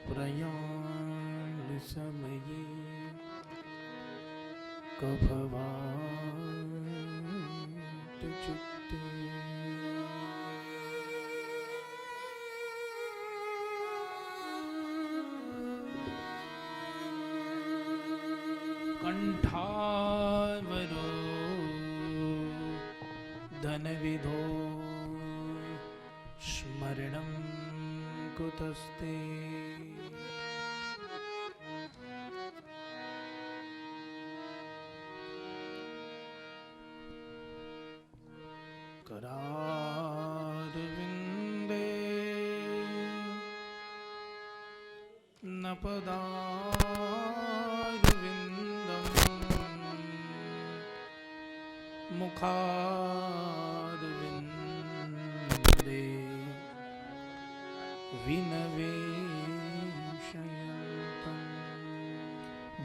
प्रयाण समये कफवाट चित्ते कंठावरो धनविधो स्मरणं कुतस्ते करारविन्दे न पदारविन्दम् मुखारविन्दे विनवेशयन्तम्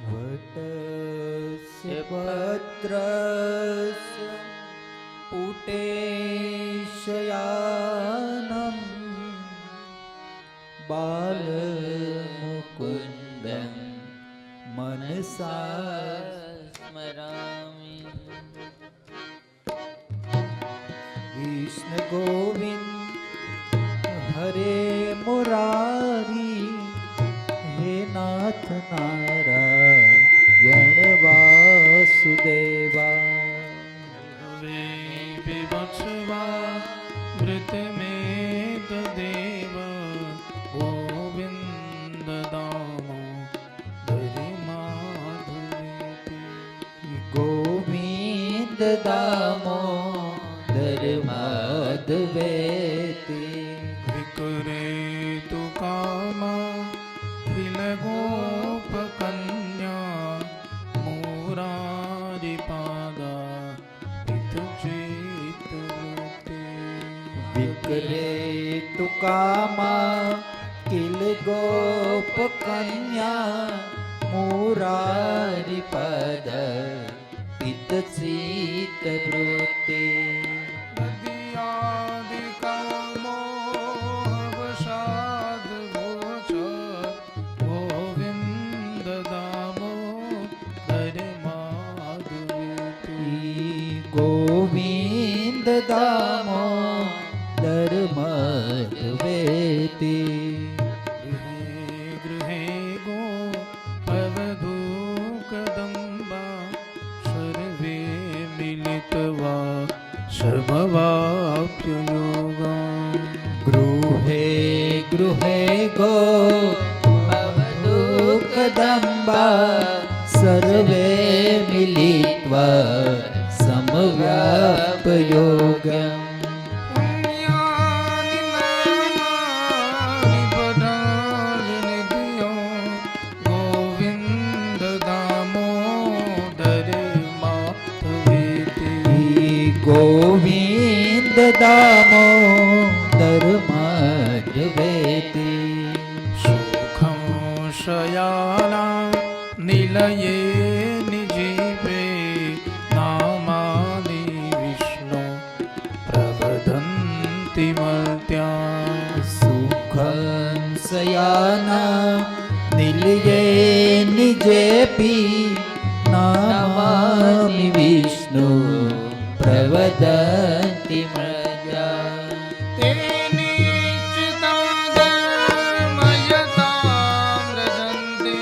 वटस्य पत्रस्य पुटेशयानं बालमुकुन्दं मनसा स्मरामि। कृष्ण गोविंद हरे मुरारी, हे नाथ नारायण वासुदेवा। वे विवत्सवा मृत में देव गोविंद दामोदर माधवेति। गोविंद दामोदर माधवेति। विकरे तु कामा खिल गोप कन्या मुरारिपादा हितचित्तवृत्ते। विकरे तु कामा किल गोप कन्या मुरारिपद पित सीत वृत्ते। नदियादिकामोहवशाद् वोच गोविन्द दामोदर माधवेति। गोविंद दामोदर माधवेति। गृहे गृहे गो अवधूकदम्बा सर्वे मिलित्वा सर्ववाप्ययोगा। गृहे गृहे गो अवधूकदम्बा सर्वे मिलित्वा समव्यापयोगम्। पुण्यानि नामानि पदानि निधियो गोविन्द दामोदर माधवेति। गोविंद दामोदर माधवेति। सुखं शयाना निलये निजीवे नामानि विष्णु प्रवदन्ति मर्त्या। सुखं शयाना निलये निजेपि नामानि विष्णु प्रवदन्ति मर्त्या। ते निश्चिताधर्मयतां व्रजन्ति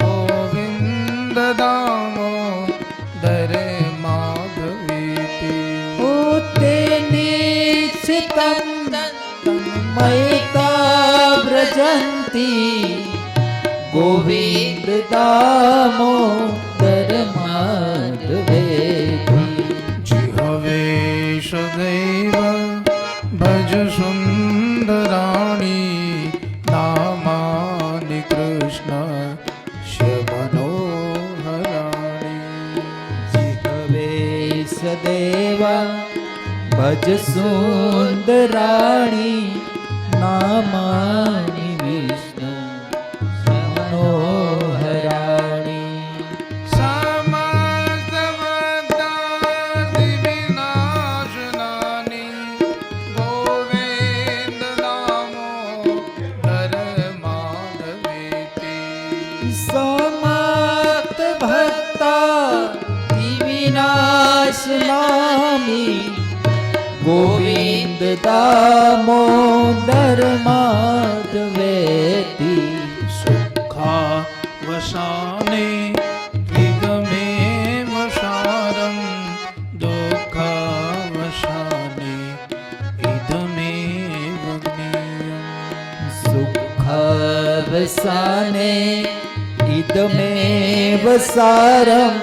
गोविन्द दामोदर माधवेति। ते निश्चितं तन्मयता व्रजन्ति गोविन्द दामोदर माधवेति। जिहवे सदैव भज सुन्दराणि नामानि कृष्ण मनोहराणि। जिहवे सदैव भज सुन्दराणि नामानि विष्णु मनोहराणि। समस्तवदादिविनाशनानि गोविन्द दामोदर माधवेति। स्नामि गोविंद दामोदर माधवेति सुखावसाने त्विदमेव सारं दुःखावसाने इदमेव ज्ञेयम् सुखावसाने इदमेव सारं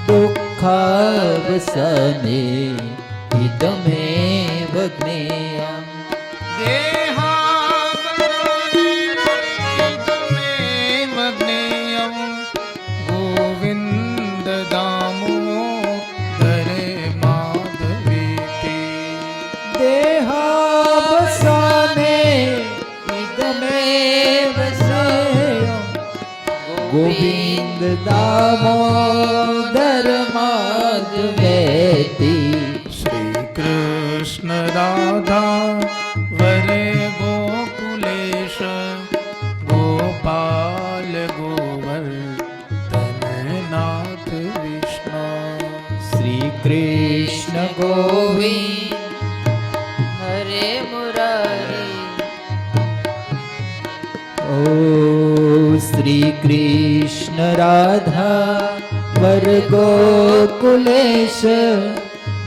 दुःखावसाने इदमेव ज्ञेयम् देहावसाने इदमेव ज्ञेयं गोविन्द दामोदरे माधवेति देहावसाने इदमेव श्रेयं गोविन्द दामोदर माधवेति श्रीकृष्ण राधा वरे गोकुलेश गोपाल गोवर्धननाथ विष्णु श्री कृष्ण गोविंद हरे मुरारी ओ श्री कृष्ण राधा वर गोकुलेश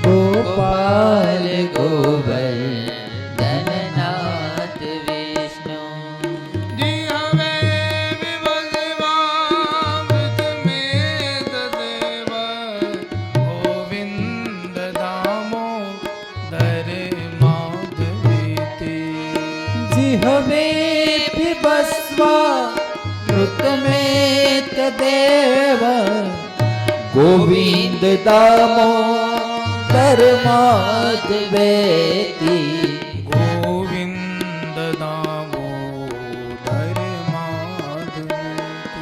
गोपाल गोवर्धननाथ विष्णु जिहवे विवस्वामृतमेतदेव गोविन्द दामोदरे माधवेति जिह्वे पिबस्वा मृतमेतदेव गोविन्द दामोदर माधवेति गोविन्द दामोदर माधवेति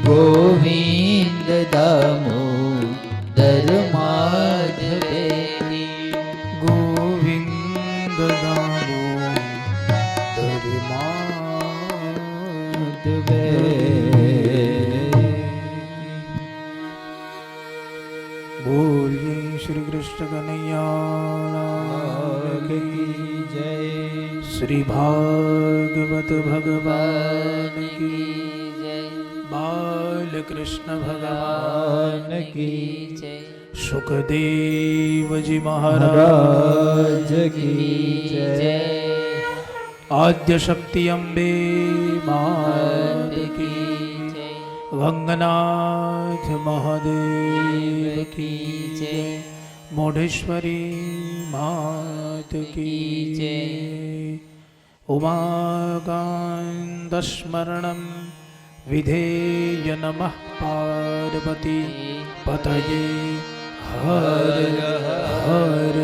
गोविन्द दामोदर माधवेति गोविन्द दामोदर बोलिए श्री कृष्ण कन्हैया लाल की जय श्री भागवत भगवान की जय बाल कृष्ण भगवान की जय सुखदेव जी महाराज राज की जय आद्य शक्ति अम्बे मात की जय वंगनाथ महादेव की जय मोढ़ेश्वरी मात की जय उमाकान्तस्मरणं विधेय नमः पार्वती पतये हर हर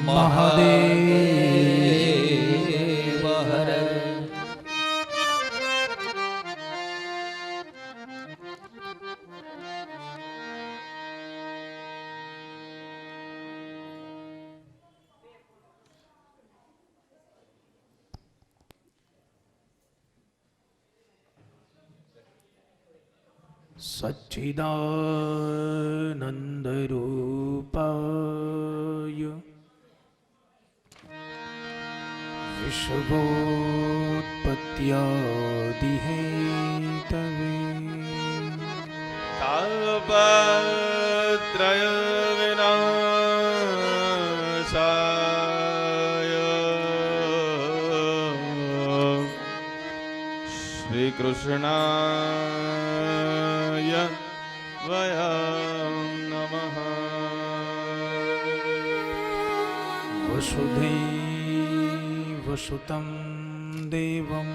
महादेव हर सच्चिदानन्दरूपाय विश्वोत्पत्त्यादिहेतवे तापत्रय विनाशाय श्रीकृष्णाय वयं नमः वसुधैवसुतं देवं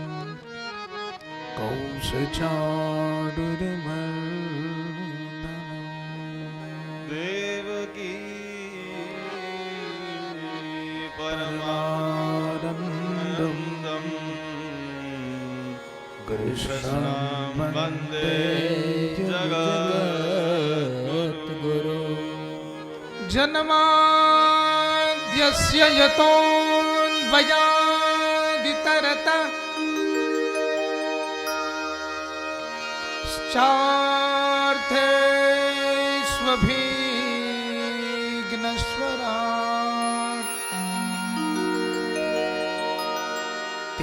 कौसचारुर्मर्दनम् देवकी परमानन्दं कृष्णं वन्दे जगद्गुरु जन्माद्यस्य यतोऽन्वयादितरत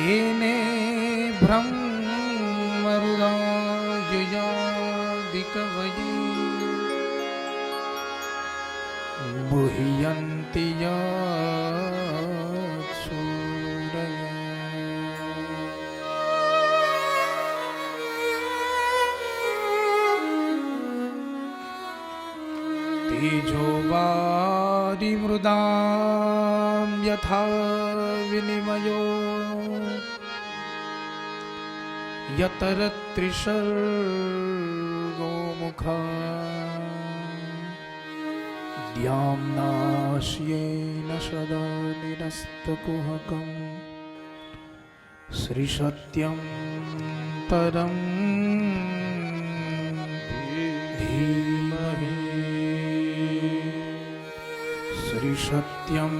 येने ब्रह्मरुदाययादिकवये मुह्यन्ति यत्सूरयः। तेजो वारिमृदां यथा विनिमयो यत्र त्रिसर्गो मुखा द्याम्नास्येन सदा निरस्तकुहकं श्रीसत्यं परं धीमहि श्रीसत्यं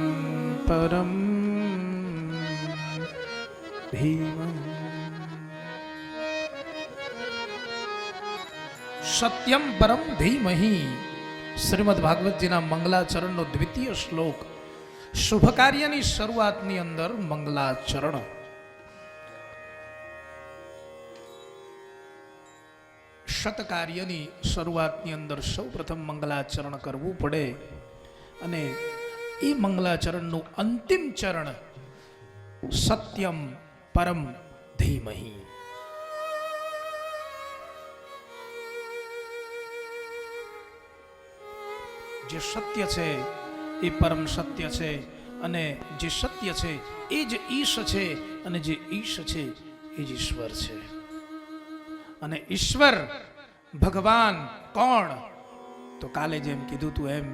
परं धीमहि। સત્યમ પરમ ધીમહિ શ્રીમદ ભાગવતજીના મંગલાચરણનો દ્વિતીય શ્લોક. શુભ કાર્યની શરૂઆતની અંદર મંગલાચરણ. સત કાર્યની શરૂઆતની અંદર સૌ પ્રથમ મંગલાચરણ કરવું પડે અને એ મંગલાચરણનું અંતિમ ચરણ સત્યમ પરમ ધીમહિ. જે સત્ય છે એ પરમ સત્ય છે અને જે સત્ય છે એ જ ઈશ છે અને જે ઈશ છે એ જ ઈશ્વર છે. અને ઈશ્વર ભગવાન કોણ? તો કાલે જેમ કીધું તું એમ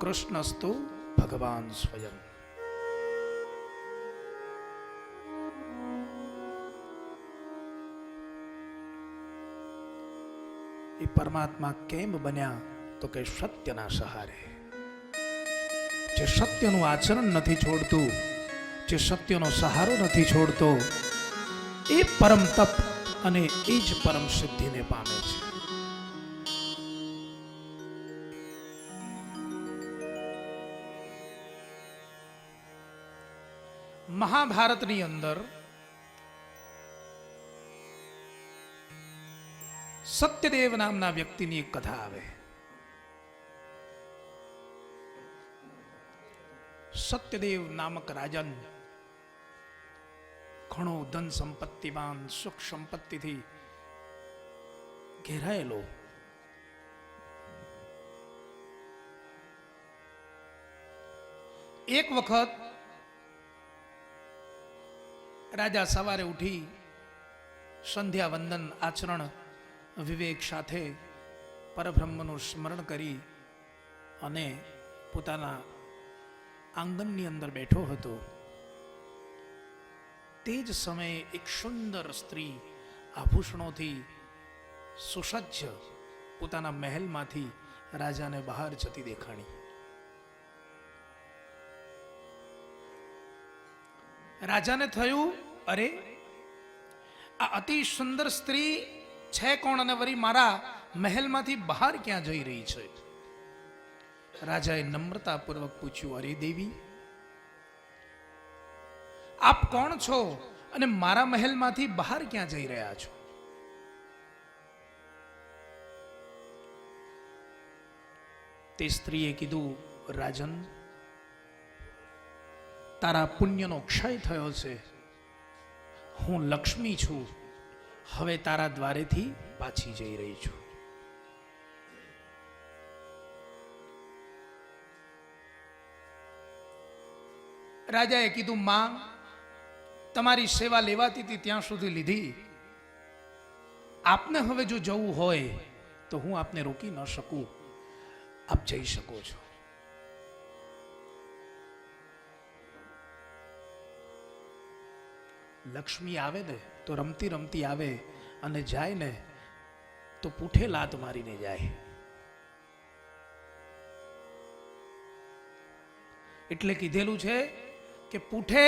કૃષ્ણસ્તુ ભગવાન સ્વયં. એ પરમાત્મા કેમ બન્યા? તો કે સત્યના સહારે. જે સત્યનું આચરણ નથી છોડતું, જે સત્યનો સહારો નથી છોડતો, એ પરમ તપ અને એ જ પરમ સિદ્ધિને પામે છે. મહાભારતની અંદર સત્યદેવ નામના વ્યક્તિની એક કથા આવે. સત્યદેવ નામક રાજન ઘણો ધન સંપત્તિવાન, સુખ સંપત્તિથી ઘેરાયેલો. એક વખત રાજા સવારે ઉઠી સંધ્યા વંદન આચરણ વિવેક સાથે પરબ્રહ્મનું સ્મરણ કરી અને પોતાના આંગણની અંદર બેઠો હતો. તે જ સમયે એક સુંદર સ્ત્રી આભૂષણોથી સુસજ્જ પોતાના મહેલમાંથી રાજાને બહાર જતી દેખાણી. રાજાને થયું, અરે આ અતિ સુંદર સ્ત્રી છે કોણ અને વળી મારા મહેલમાંથી બહાર ક્યાં જઈ રહી છે? રાજાએ નમ્રતાપૂર્વક પૂછ્યું, અરે દેવી, આપ કોણ છો અને મારા મહેલમાંથી બહાર ક્યાં જઈ રહ્યા છો? તે સ્ત્રીએ કીધું, રાજન, તારા પુણ્યનો ક્ષય થયો છે. હું લક્ષ્મી છું, હવે તારા દ્વારેથી પાછી જઈ રહી છું. રાજાએ કીધું, માં, તમારી સેવા લેવાતી હતી ત્યાં સુધી લીધી. આપને હવે જો જવું હોય તો હું આપને રોકી ન શકું. આપ જઈ શકો છો. લક્ષ્મી આવે ને તો રમતી રમતી આવે અને જાય ને તો પૂઠે લાત મારીને જાય. એટલે કીધેલું છે કે પૂઠે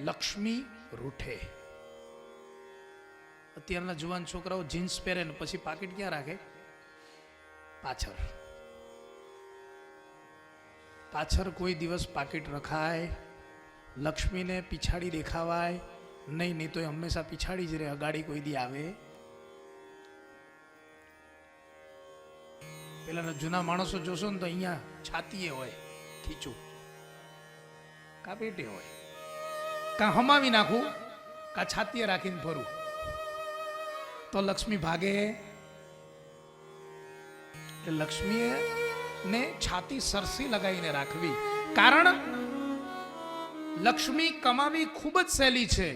લક્ષ્મી રૂઠે. અત્યારના જુવાન છોકરાઓ જીન્સ પહેરે ને પછી પાકીટ ક્યાં રાખે? પાછળ. પાછળ કોઈ દિવસ પાકીટ રખાય લક્ષ્મીને પીછાડી દેખાવાય નહીં, નહીં તો એ હંમેશા પીછાડી જ રહે, અગાડી કોઈ દી આવે. પેલા જૂના માણસો જોશો ને તો અહીંયા છાતીએ હોય ખીચું, કા પેટે હોય, કા હમાવી નાખું, કા છાતીએ રાખીને ફરું, તો લક્ષ્મી ભાગે. એટલે લક્ષ્મીએ ને છાતી સરસી લગાવીને રાખવી. કારણ લક્ષ્મી કમાવી ખૂબ જ સહેલી છે,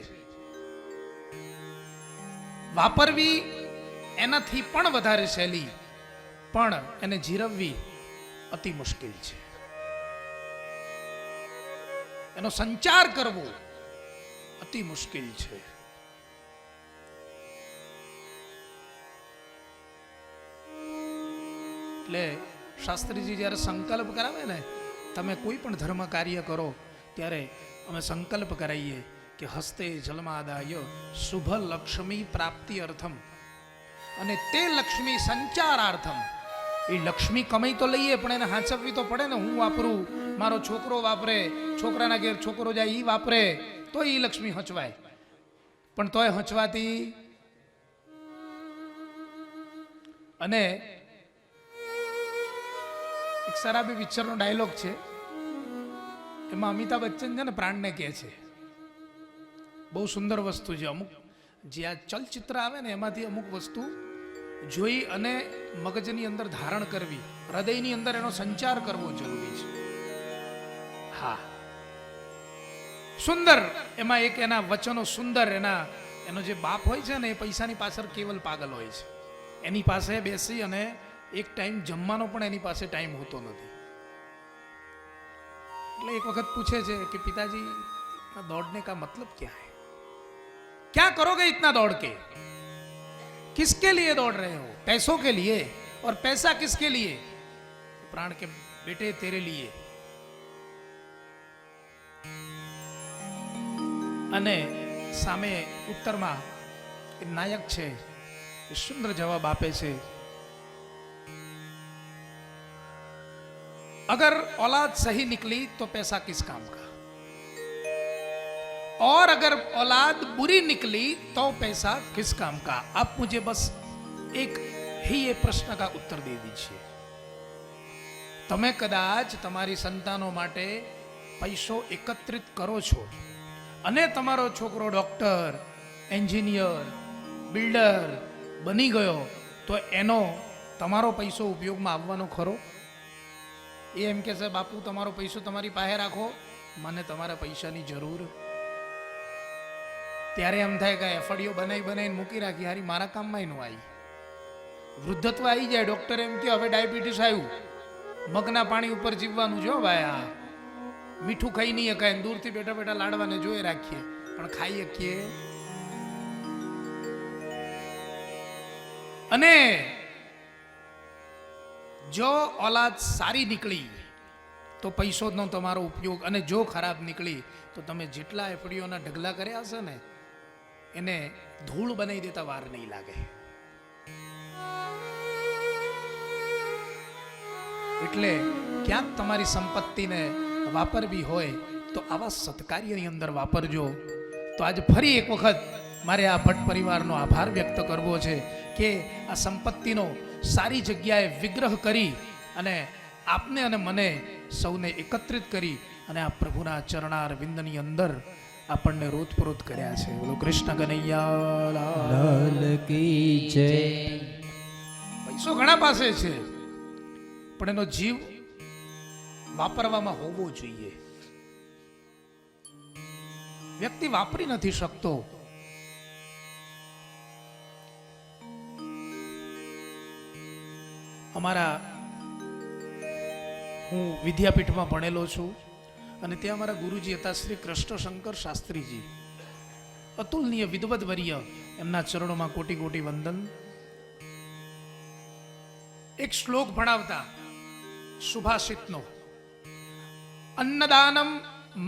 વાપરવી એનાથી પણ વધારે સહેલી, પણ એને જીરવવી અતિ મુશ્કેલ છે. એનો સંચાર કરવો અતિ મુશ્કેલ છે. એટલે શાસ્ત્રીજી જ્યારે સંકલ્પ કરાવે ને, તમે કોઈ પણ ધર્મ કાર્ય કરો ત્યારે અમે સંકલ્પ કરાવીએ કે હસ્તે જલમાદાય શુભ લક્ષ્મી પ્રાપ્તિ અર્થમ, અને તે લક્ષ્મી સંચારાર્થમ. એ લક્ષ્મી કમાઈ તો લઈએ પણ એને હાંચવવી તો પડે ને. હું વાપરું, મારો છોકરો વાપરે, છોકરાના ઘેર છોકરો જાય એ વાપરે, તો એ લક્ષ્મી હચવાય. પણ તોય હચવાતી. અને એક શરાબી પિક્ચરનો ડાયલોગ છે, એમાં અમિતાભ બચ્ચન છે ને પ્રાણને કહે છે, બહુ સુંદર વસ્તુ છે. અમુક જે આ ચલચિત્ર આવે ને એમાંથી અમુક વસ્તુ જોઈ અને મગજની અંદર ધારણ કરવી, હૃદયની અંદર એનો સંચાર કરવો જરૂરી છે. હા, સુંદર. એમાં એક એના વચનો સુંદર. એનો જે બાપ હોય છે ને એ પૈસાની પાછળ કેવલ પાગલ હોય છે. એની પાસે બેસી અને એક ટાઈમ જમવાનો પણ એની પાસે ટાઈમ હોતો નથી. એટલે એક વખત પૂછે છે કે પિતાજી दौड़ने का मतलब क्या है, क्या करोगे इतना दौड़ के, किसके लिए दौड़ रहे हो, पैसों के लिए, और पैसा किसके लिए, प्राण के बेटे तेरे लिए. અને સામે ઉત્તરમાં નાયક છે એ સુંદર જવાબ આપે છે, अगर औलाद सही निकली तो पैसा किस काम का, और अगर औलाद बुरी निकली तो पैसा किस काम का. आप मुझे बस एक ही ये प्रश्न का उत्तर दे दीजिए. તમે કદાચ તમારી સંતાનો માટે પૈસો એકત્રિત કરો છો અને તમારો છોકરો ડોક્ટર, એન્જિનિયર, બિલ્ડર બની ગયો, તો એનો તમારો પૈસો ઉપયોગમાં આવવાનો ખરો? એ એમ કે છે, બાપુ તમારો પૈસો તમારી પાસે રાખો, મને તમારા પૈસાની જરૂર. ત્યારે એમ થાય કે એફડીઓ બનાવીને મૂકી રાખી, હારી મારા કામમાં ન આવી. વૃદ્ધત્વ આવી જાય, ડોક્ટર એમ કે હવે ડાયાબિટીસ આવ્યું, મગના પાણી ઉપર જીવવાનું જો ભાઈ. આ મીઠું ખાઈ નહીં શકાય, દૂરથી બેઠા બેઠા લાડવાને જોઈ રાખીએ, પણ ખાઈ શકીએ. અને જો औलाद સારી નીકળી તો પૈસોનો તમારો ઉપયોગ, અને જો ખરાબ નીકળી તો તમે જેટલા એફડીઓના ઢગલા કર્યા હશે ને એને ધૂળ બનાવી દેતા વાર નહીં લાગે. એટલે ક્યાંક તમારી સંપત્તિને વાપરવી હોય તો આવા સત્કાર્યની અંદર વાપરજો. તો આજે ફરી એક વખત મારે આ ભટ્ટ પરિવારનો આભાર વ્યક્ત કરવો છે કે આ સંપત્તિનો સારી જગ્યાએ વિગ્રહ કરી અને આપને અને મને સૌને એકત્રિત કરી અને આ પ્રભુના ચરણાર વિંદની અંદર આપણને રોતપ્રોત કર્યા છે. બોલો કૃષ્ણ કનૈયા લાલ કી જય. પૈસો ઘણા પાસે છે પણ એનો જીવ વાપરવામાં હોવો જોઈએ. વ્યક્તિ વાપરી નથી શકતો. અમારા હું વિદ્યાપીઠમાં ભણેલો છું અને ત્યાં અમારા ગુરુજી હતા શ્રી કૃષ્ણશંકર શાસ્ત્રીજી, અતુલનીય વિદ્વત વર્ય. એમના ચરણોમાં કોટી કોટી વંદન. એક શ્લોક ભણાવતા સુભાષિતનો, અન્નદાનમ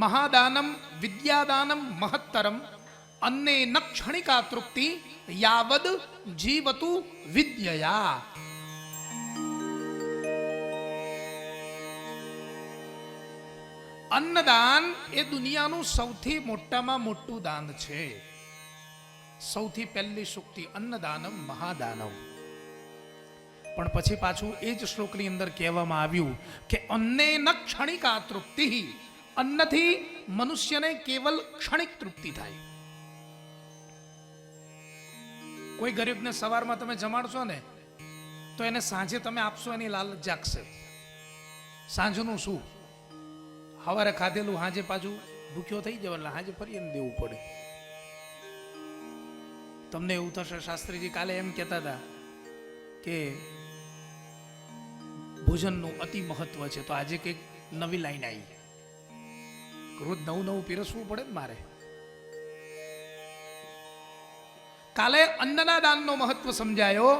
મહાદાનમ વિદ્યાદાનમ મહત્તરમ અન્ને ન ક્ષણિકા તૃપ્તિ યાવદ જીવતુ વિદ્યયા. અન્નદાન એ દુનિયાનું સૌથી મોટામાં મોટું દાન છે. સૌથી પહેલી સુક્તિ અન્નદાનમ મહાદાનમ. પણ પછી પાછું એ જ શ્લોકની અંદર કહેવામાં આવ્યું કે અન્નેન ક્ષણિકા તૃપ્તિ. અન્નથી મનુષ્યને કેવલ ક્ષણિક તૃપ્તિ થાય. કોઈ ગરીબને સવારમાં તમે જમાડશો ને તો એને સાંજે તમે આપશો એની લાલચ જાગશે. સાંજનું શું, સવારે ખાધેલું સાંજે પાછું ભૂખ્યો થઈ જવા એટલે સાંજે ફરી એને દેવું પડે. તમને એવું થશે, શાસ્ત્રીજી કાલે એમ કહેતા હતા કે ભોજનનું અતિ મહત્વ છે, તો આજે કંઈક નવી લાઈન આવી. રોજ નવું નવું પીરસવું પડે ને મારે. કાલે અન્નના દાનનો મહત્વ સમજાયો.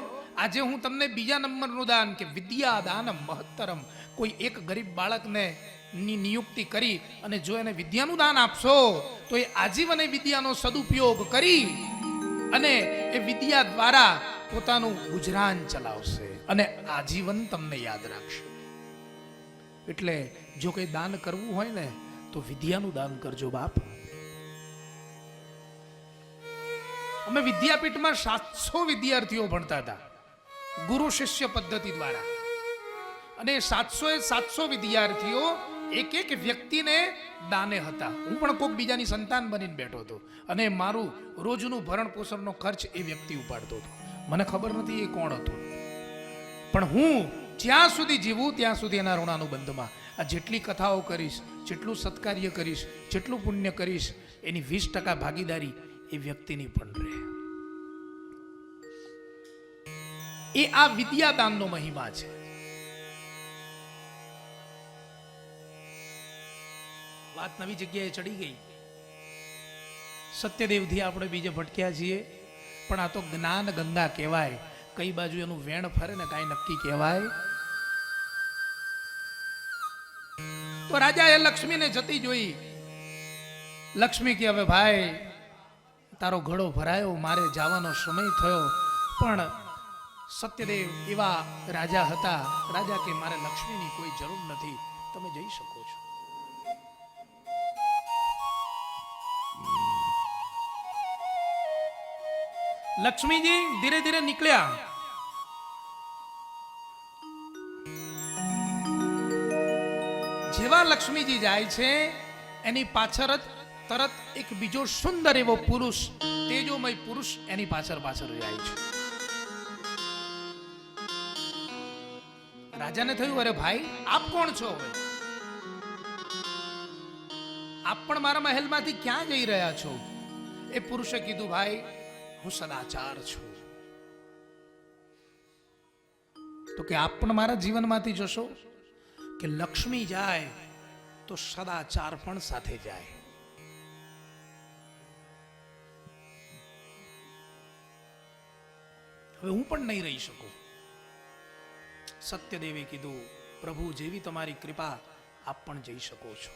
આજે હું તમને બીજા નંબરનું દાન કે વિદ્યા દાનમ મહત્તરમ. કોઈ એક ગરીબ બાળકને ની નિયુક્તિ કરી અને જો એને વિદ્યાનું દાન આપશો તો એ આજીવન એ વિદ્યાનો સદુપયોગ કરી અને એ વિદ્યા દ્વારા પોતાનું ગુજરાન ચલાવશે અને આજીવન તમને યાદ રાખશે. એટલે જો કંઈ દાન કરવું હોય ને તો વિદ્યાનું દાન કરજો બાપ. અમે વિદ્યાપીઠમાં 700 વિદ્યાર્થીઓ ભણતા હતા ગુરુ શિષ્ય પદ્ધતિ દ્વારા. અને 700 વિદ્યાર્થીઓ એક એક વ્યક્તિને દાને હતા. હું પણ કોઈક બીજાની સંતાન બનીને બેઠો હતો અને મારું રોજનું ભરણ પોષણનો ખર્ચ એ વ્યક્તિ ઉપાડતો હતો. મને ખબર નથી એ કોણ હતું, પણ હું જ્યાં સુધી જીવું ત્યાં સુધી એના ઋણાનુબંધમાં આ જેટલી કથાઓ કરીશ, જેટલું સત્કાર્ય કરીશ, જેટલું પુણ્ય કરીશ, એની 20% ભાગીદારી એ વ્યક્તિની પણ રહે. એ આ વિદ્યાદાનનો મહિમા છે. વાત નવી જગ્યાએ ચડી ગઈ. સત્યદેવથી આપણે બીજે ભટક્યા છીએ, પણ આ તો જ્ઞાન ગંગા કહેવાય. કઈ બાજુ એનું વેણ ફરે ને કાંઈ નક્કી કહેવાય. તો રાજાએ લક્ષ્મીને જતી જોઈ. લક્ષ્મી કે હવે ભાઈ તારો ઘડો ભરાયો, મારે જવાનો સમય થયો. પણ સત્યદેવ એવા રાજા હતા. રાજા કે મારે લક્ષ્મીની કોઈ જરૂર નથી, તમે જઈ શકો છો. લક્ષ્મીજી ધીરે ધીરે નીકળ્યા. જેવા લક્ષ્મીજી જાય છે એની પાછળ જ તરત એક બીજો સુંદર એવો પુરુષ, તેજોમય પુરુષ એની પાછળ જાય છે. રાજાને થયું અરે ભાઈ આપ કોણ છો? હવે આપ પણ મારા મહેલમાંથી ક્યાં જઈ રહ્યા છો? એ પુરુષે કીધું ભાઈ હું સદાચાર છું. તો કે આપ પણ મારા જીવનમાંથી જશો? કે લક્ષ્મી જાય તો સદાચાર પણ સાથે જાય. હવે હું પણ નહીં રહી શકું. સત્યદેવે કીધું પ્રભુ જેવી તમારી કૃપા, આપ પણ જઈ શકો છો.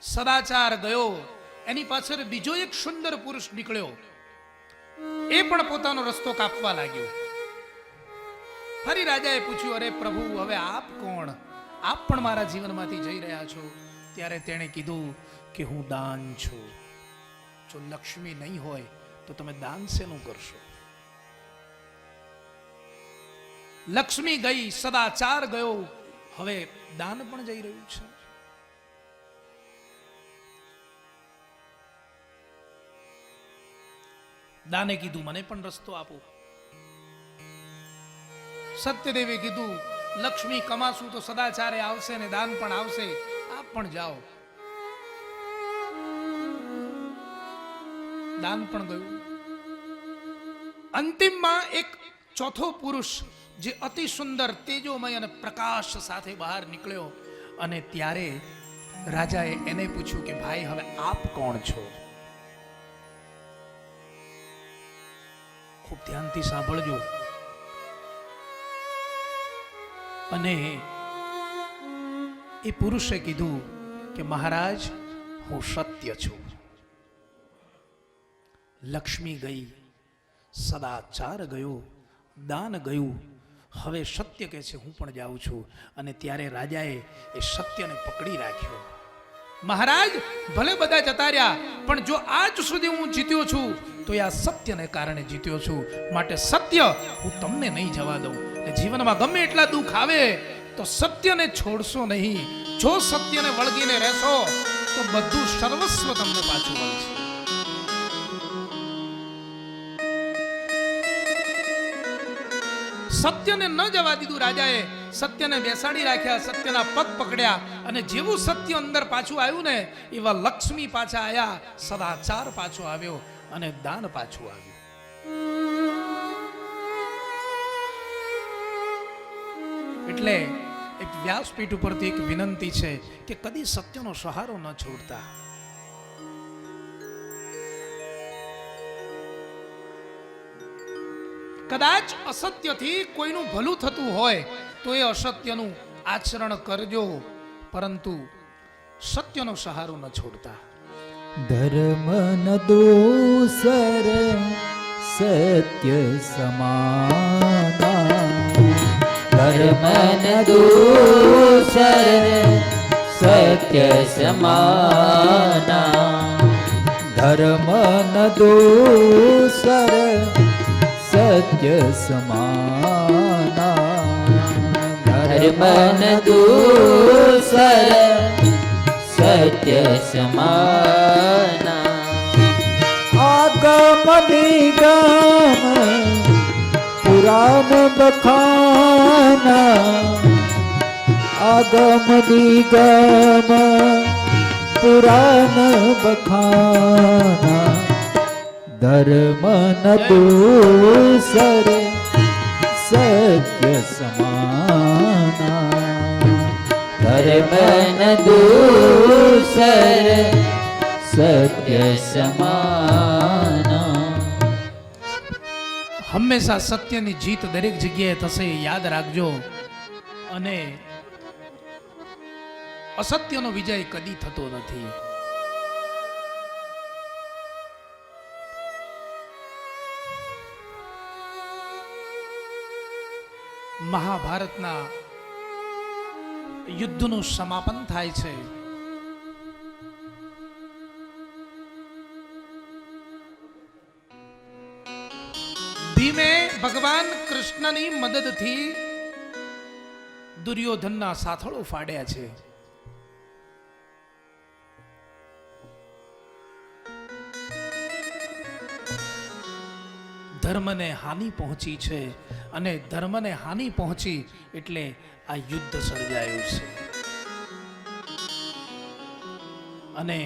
સદાચાર ગયો, એની પાછળ બીજો એક સુંદર પુરુષ નીકળ્યો. એ પણ પોતાનો રસ્તો કાપવા લાગ્યો. ફરી રાજાએ પૂછ્યું અરે પ્રભુ હવે આપ કોણ? આપ પણ મારા જીવનમાંથી જઈ રહ્યા છો? ત્યારે તેણે કીધું કે હું દાન છું. જો લક્ષ્મી નહીં હોય તો તમે દાન શેનું કરશો? લક્ષ્મી ગઈ, સદાચાર ગયો, હવે દાન પણ જઈ રહ્યું છે. દાને કીધું મને પણ રસ્તો આપો. સત્યદેવે કીધું લક્ષ્મી કમાશું તો સદાચારે આવશે ને દાન પણ આવશે, આપ પણ જાઓ. દાન પણ ગયું. અંતિમમાં એક ચોથો પુરુષ જે અતિ સુંદર તેજોમય અને પ્રકાશ સાથે બહાર નીકળ્યો. અને ત્યારે રાજાએ એને પૂછ્યું કે ભાઈ હવે આપ કોણ છો? ખૂબ ધ્યાનથી સાંભળજો. અને એ પુરુષે કીધું કે મહારાજ હું સત્ય છું. લક્ષ્મી ગઈ, સદાચાર ગયો, દાન ગયું, હવે સત્ય કહે છે હું પણ જાઉં છું. અને ત્યારે રાજાએ એ સત્યને પકડી રાખ્યો. મહારાજ ભલે બધા જતા રહ્યા, પણ જો આજ સુધી હું જીત્યો છું તો એ આ સત્યને કારણે જીત્યો છું. માટે સત્ય હું તમને નહીં જવા દઉં. અને જીવનમાં ગમે એટલા દુઃખ આવે તો સત્યને છોડશો નહીં. જો સત્યને વળગીને રહેશો તો બધું સર્વસ્વ તમને પાછું મળશે. સત્યને ન જવા દીધું રાજાએ. સત્યને બેસાડી રાખ્યા, સત્યના પગ પકડ્યા. અને જેવું સત્ય અંદર પાછું આવ્યું ને એવા લક્ષ્મી પાછા આવ્યા, સદાચાર પાછો આવ્યો અને દાન પાછું આવ્યું. એટલે એક વ્યાસપીઠ ઉપરથી એક વિનંતી છે કે કદી સત્યનો સહારો ન છોડતા. કદાચ અસત્યથી કોઈનું ભલું થતું હોય તો એ અસત્યનું આચરણ કરજો, પરંતુ સત્યનો સહારો ન છોડતા. ધર્મ ન દૂસર સત્ય સમાના, ધર્મ ન દૂસર સત્ય સમાના, ધર્મ ન દૂસર સત્ય સમાના, ધર્મ ન દૂસર સત્ય સમાના. આગમ નિગમ પુરાણ બખાના, આગમ નિગમ પુરાણ બખાના, ધર્મ ન દૂસર સત્ય સમાના, ધર્મ ન દૂસર સત્ય સમાના. હંમેશા સત્યની જીત દરેક જગ્યાએ થશે, યાદ રાખજો. અને અસત્યનો વિજય કદી થતો નથી. મહાભારતના યુદ્ધનું સમાપન થાય છે. ભીમે ભગવાન કૃષ્ણની મદદથી દુર્યોધનના સાથળો ફાડ્યા છે. ધર્મને હાનિ પહોંચી છે, અને ધર્મને હાનિ પહોંચી એટલે આ યુદ્ધ સર્જાયું છે. અને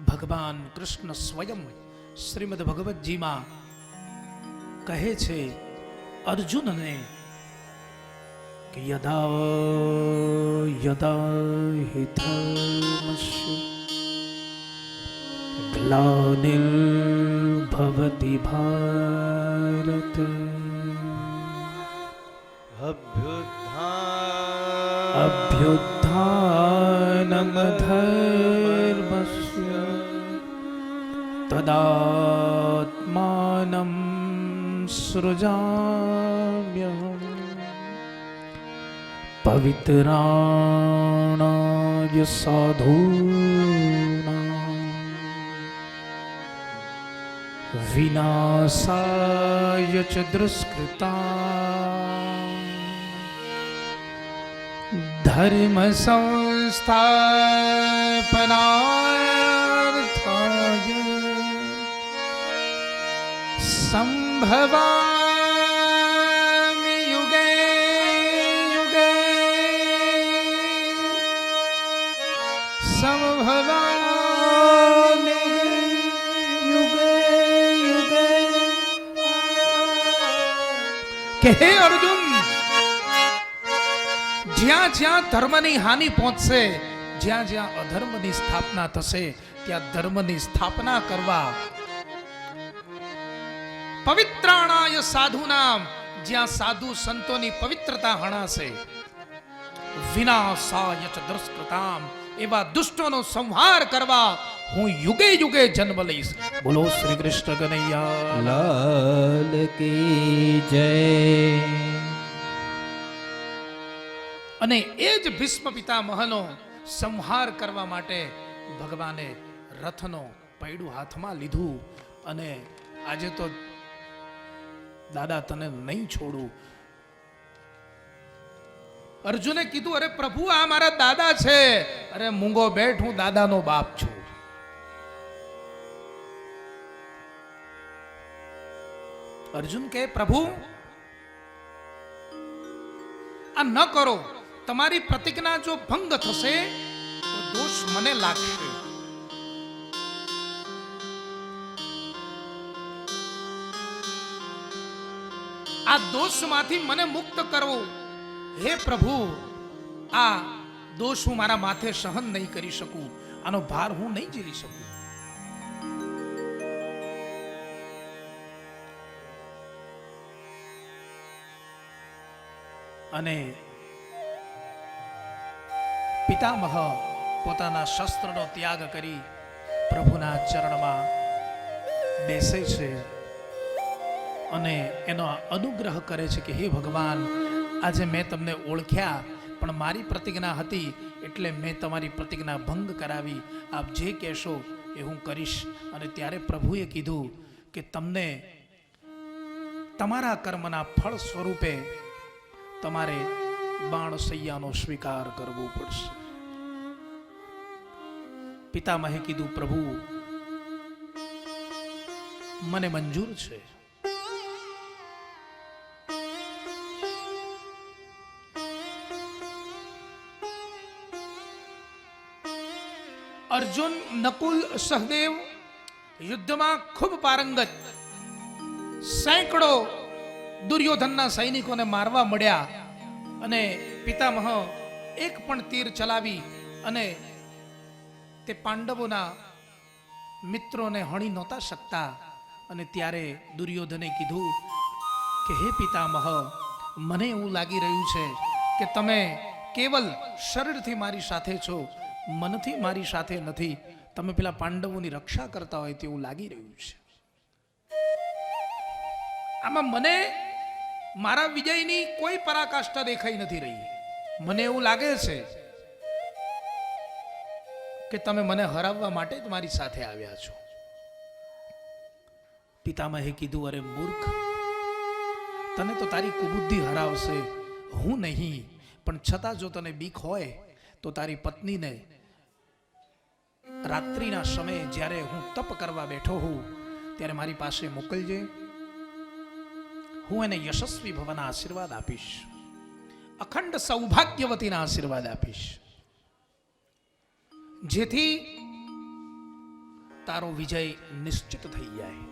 ભગવાન કૃષ્ણ સ્વયં શ્રીમદ ભગવતજીમાં કહે છે અર્જુનને કે યદા યદા હિ ધર્મસ્ય ગ્લાનિર્ભવતિ ભારત અભ્યુત્થાનમ ધર્મસ્ય તદાત્માનમ સૃજામ્યહમ પવિત્રાણાય સાધૂનાં વિનાશાય ચ દુષ્કૃતાં ધર્મ સંસ્થાપનાર્થાય સંભવામિ યુગે યુગે સંભવામિ યુગે યુગે. કે હે અર્જુન, જ્યાં જ્યાં ધર્મની હાનિ પહોંચશે, જ્યાં જ્યાં અધર્મની સ્થાપના થશે, ત્યાં ધર્મની સ્થાપના કરવા. પવિત્રાણાય સાધુનામ, જ્યાં સાધુ સંતોની પવિત્રતા હણાશે. વિનાશાય ચ દુષ્કૃતામ, એવા દુષ્ટોનો સંહાર કરવા હું યુગે યુગે જન્મ લઈશ. બોલો શ્રી કૃષ્ણ કનૈયા લાલ કી જય. અને એ જ ભીષ્મ પિતામહનો સંહાર કરવા માટે ભગવાને રથનો પૈડું હાથમાં લીધું અને આજે તો દાદા તને નહીં છોડું. અર્જુને કીધું, અરે પ્રભુ આ મારા દાદા છે. અરે મૂંગો બેઠ, હું દાદાનો બાપ છું. અર્જુન કહે, પ્રભુ આ ન કરો. તમારી પ્રતિજ્ઞા જો ભંગ થશે તો દોષ મને લાગશે. આ દોષમાંથી મને મુક્ત કરો. હે પ્રભુ, આ દોષ હું મારા માથે સહન નહીં કરી શકું. આનો ભાર હું નહીં ઝીલી શકું. અને પિતામહ પોતાના શસ્ત્રનો ત્યાગ કરી પ્રભુના ચરણમાં બેસે છે અને એનો અનુગ્રહ કરે છે કે હે ભગવાન, આજે મેં તમને ઓળખ્યા, પણ મારી પ્રતિજ્ઞા હતી એટલે મેં તમારી પ્રતિજ્ઞા ભંગ કરાવી. આપ જે કહેશો એ હું કરીશ. અને ત્યારે પ્રભુએ કીધું કે તમને તમારા કર્મના ફળ સ્વરૂપે તમારે બાણસૈયાનો સ્વીકાર કરવો પડશે. પિતામહે કીધું, પ્રભુ મને મંજૂર છે. અર્જુન, નકુલ, સહદેવ યુદ્ધમાં ખૂબ પારંગત. સેંકડો દુર્યોધનના સૈનિકોને મારવા મળ્યા અને પિતામહ એક પણ તીર ચલાવી અને તે પાંડવોના મિત્રોને હણી નહોતા શકતા. અને ત્યારે દુર્યોધને કીધું કે હે પિતામહ, મને એવું લાગી રહ્યું છે કે તમે કેવલ શરીરથી મારી સાથે છો, મનથી મારી સાથે નથી. તમે પેલા પાંડવોની રક્ષા કરતા હોય તેવું લાગી રહ્યું છે. આમાં મને મારા વિજયની કોઈ પરાકાષ્ઠા દેખાઈ નથી રહી. મને એવું લાગે છે કે તમે મને હરાવવા માટે જ મારી સાથે આવ્યા છો. પિતામહે કીધું, અરે મૂર્ખ, તને તો તારી કુબુદ્ધિ હરાવશે, હું નહીં. પણ છતાં જો તને બીક હોય તો તારી પત્નીને રાત્રિના સમયે જ્યારે હું તપ કરવા બેઠો હોઉં ત્યારે મારી પાસે મોકલજે. હું એને યશસ્વી ભવના આશીર્વાદ આપીશ, અખંડ સૌભાગ્યવતીના આશીર્વાદ આપીશ, જેથી તારો વિજય નિશ્ચિત થઈ જાય.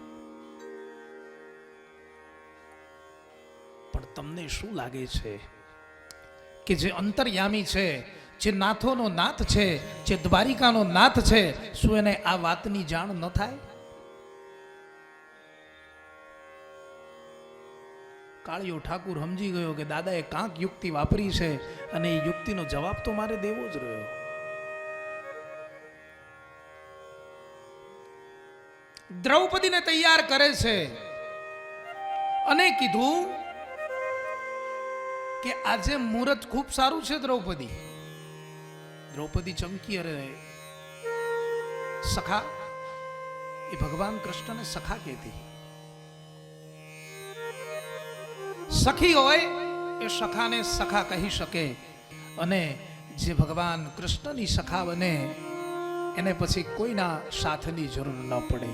પણ તમને શું લાગે છે કે જે અંતર્યામી છે, જે નાથોનો નાથ છે, જે દ્વારિકાનો નાથ છે, શું એને આ વાતની જાણ ન થાય? કાળિયો ઠાકુર સમજી ગયો કે દાદાએ કાંક યુક્તિ વાપરી છે અને એ યુક્તિનો જવાબ તો મારે દેવો જ રહ્યો. દ્રૌપદીને તૈયાર કરે છે અને કીધું કે આજે મુહૂર્ત ખૂબ સારું છે. દ્રૌપદી ચમકી. અરે સખા, એ ભગવાન કૃષ્ણને સખા કહેતી. સખી હોય એ સખાને સખા કહી શકે, અને જે ભગવાન કૃષ્ણની સખા બને એને પછી કોઈના સાથની જરૂર ન પડે.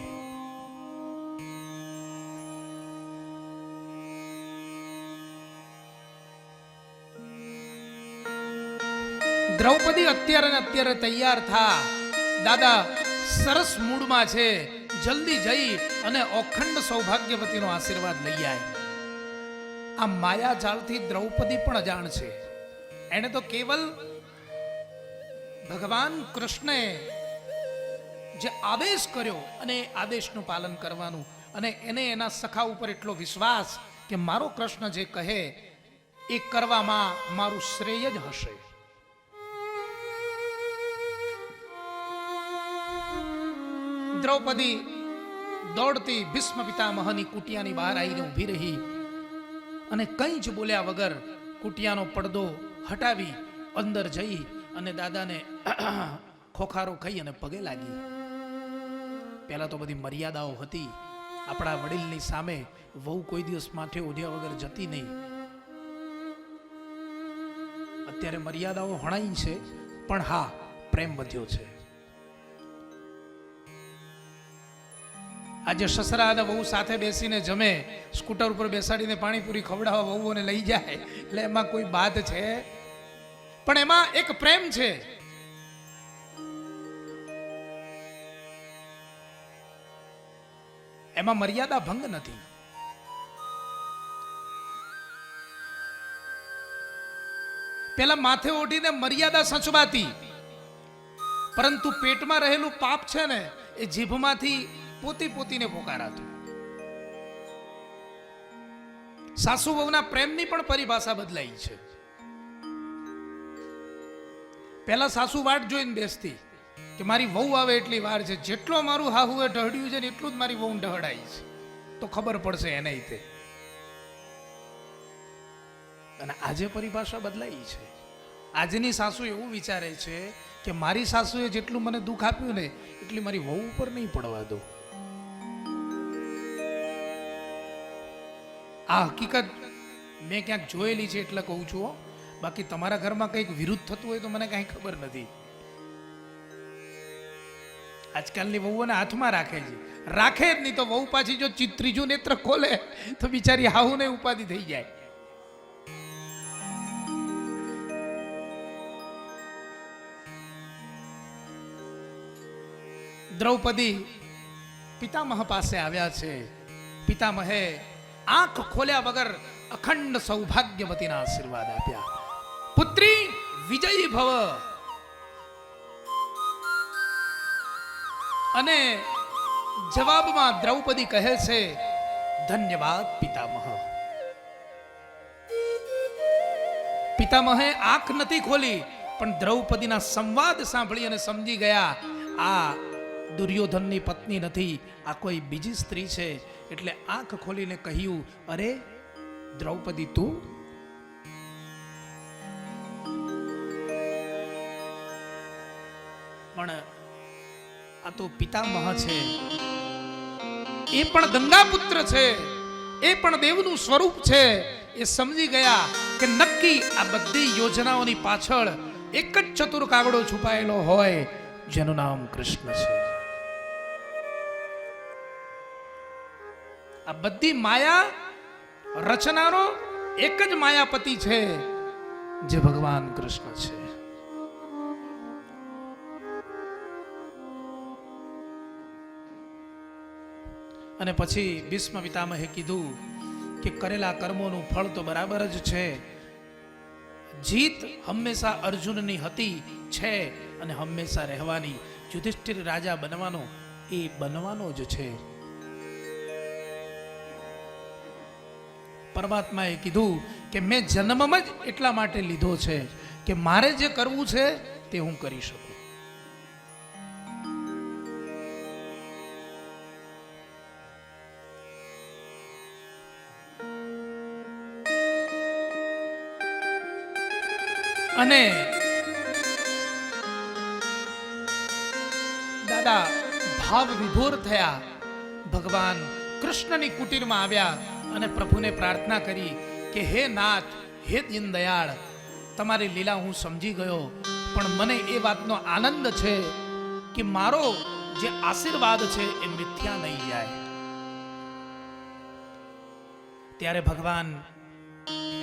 દ્રૌપદી અત્યારે તૈયાર થા. દાદા સરસ મૂડમાં છે, જલ્દી જઈ અને અખંડ સૌભાગ્યવતીનો આશીર્વાદ લઈ આય. આ માયા જાળથી દ્રૌપદી પણ અજાણ છે. એને તો કેવલ ભગવાન કૃષ્ણે જે આદેશ કર્યો અને આદેશનું પાલન કરવાનું, અને એને એના સખા ઉપર એટલો વિશ્વાસ કે મારો કૃષ્ણ જે કહે એ કરવામાં મારું શ્રેય જ હશે. દ્રૌપદી દોડતી ભીષ્મ પિતામહની કુટિયાની બહાર આવીને ઊભી રહી અને કંઈ જ બોલ્યા વગર કુટિયાનો પડદો હટાવી અંદર જઈ અને દાદાને ખોખારો ખાઈ અને પગે લાગી. પહેલા તો બધી મર્યાદાઓ હતી. આપણા વડીલની સામે વહુ કોઈ દિવસ માથે ઓઢ્યા વગર જતી નહીં. અત્યારે મર્યાદાઓ હણાઈ છે, પણ હા, પ્રેમ વધ્યો છે. આજે સસરા અને વહુ સાથે બેસીને જમે, સ્કૂટર ઉપર બેસાડીને પાણીપુરી ખવડાવવા વહુઓને લઈ જાય, એટલે એમાં કોઈ બાદ છે? પણ એમાં એક પ્રેમ છે. એમાં મર્યાદા ભંગ નથી. પેલા માથે ઓઢીને મર્યાદા સચવાતી, પરંતુ પેટમાં રહેલું પાપ છે ને, એ જીભમાંથી પોતી પોતીને પોકારાતું. સાસુ વહુના પ્રેમની પણ પરિભાષા બદલાઈ છે. પહેલા સાસુ વાટ જોઈને બેસતી કે મારી વહુ આવે એટલી વાર છે, જેટલો મારું હાહુએ ઢહડ્યું છે ને એટલું જ મારી વહુ ઢહડાઈ છે, તો ખબર પડશે એને તે. અને આજે પરિભાષા બદલાઈ છે. આજની સાસુ એવું વિચારે છે કે મારી સાસુએ જેટલું મને દુઃખ આપ્યું ને એટલી મારી વહુ ઉપર નહીં પડવા દો. આ હકીકત મેં ક્યાંક જોયેલી છે એટલે કહું છું. બાકી તમારા ઘરમાં કંઈક વિરુદ્ધ થતું હોય તો મને કાંઈ ખબર નથી. આજકાલની વહુઓને હાથમાં રાખે છે, રાખે જ નહીં તો વહુ પાછી જો ત્રીજું નેત્ર ખોલે તો બિચારી હાહુને ઉપાધિ થઈ જાય. દ્રૌપદી પિતામહ પાસે આવ્યા છે. પિતામહે આંખ ખોલ્યા વગર અખંડ સૌભાગ્યવતીના આશીર્વાદ આપ્યા. પુત્રી વિજયી ભવ. અને જવાબમાં દ્રૌપદી કહે છે, ધન્યવાદ પિતામહ. પિતામહે આંખ નથી ખોલી, પણ દ્રૌપદીના સંવાદ સાંભળી અને સમજી ગયા આ દુર્યોધનની પત્ની નથી, આ કોઈ બીજી સ્ત્રી છે. એટલે આંખ ખોલીને કહ્યું, અરે દ્રૌપદી તું? પણ આ તો પિતામહ છે, એ પણ ગંગા પુત્ર છે, એ પણ દેવનું સ્વરૂપ છે. એ સમજી ગયા કે નક્કી આ બધી યોજનાઓની પાછળ એક જ ચતુર કાગડો છુપાયેલો હોય, જેનું નામ કૃષ્ણ છે. આ બધી માયા રચનાનો એક જ માયાપતિ છે, જે ભગવાન કૃષ્ણ છે. અને પછી ભીષ્મ પિતામહે કીધું કે કરેલા કર્મોનું ફળ તો બરાબર જ છે. જીત હંમેશા અર્જુનની હતી, છે અને હંમેશા રહેવાની. યુધિષ્ઠિર રાજા બનવાનો એ બનવાનો જ છે. પરમાત્માએ કીધું કે મેં જન્મમાં જ એટલા માટે લીધો છે કે મારે જે કરવું છે તે હું કરી શકું. અને દાદા ભાવ વિભોર થયા. ભગવાન કૃષ્ણની કુટીરમાં આવ્યા અને પ્રભુને પ્રાર્થના કરી કે હે નાથ, હે દીનદયાળ, તમારી લીલા હું સમજી ગયો, પણ મને એ વાતનો આનંદ છે કે મારો જે આશીર્વાદ છે એ મિથ્યા નહીં જાય. ત્યારે ભગવાન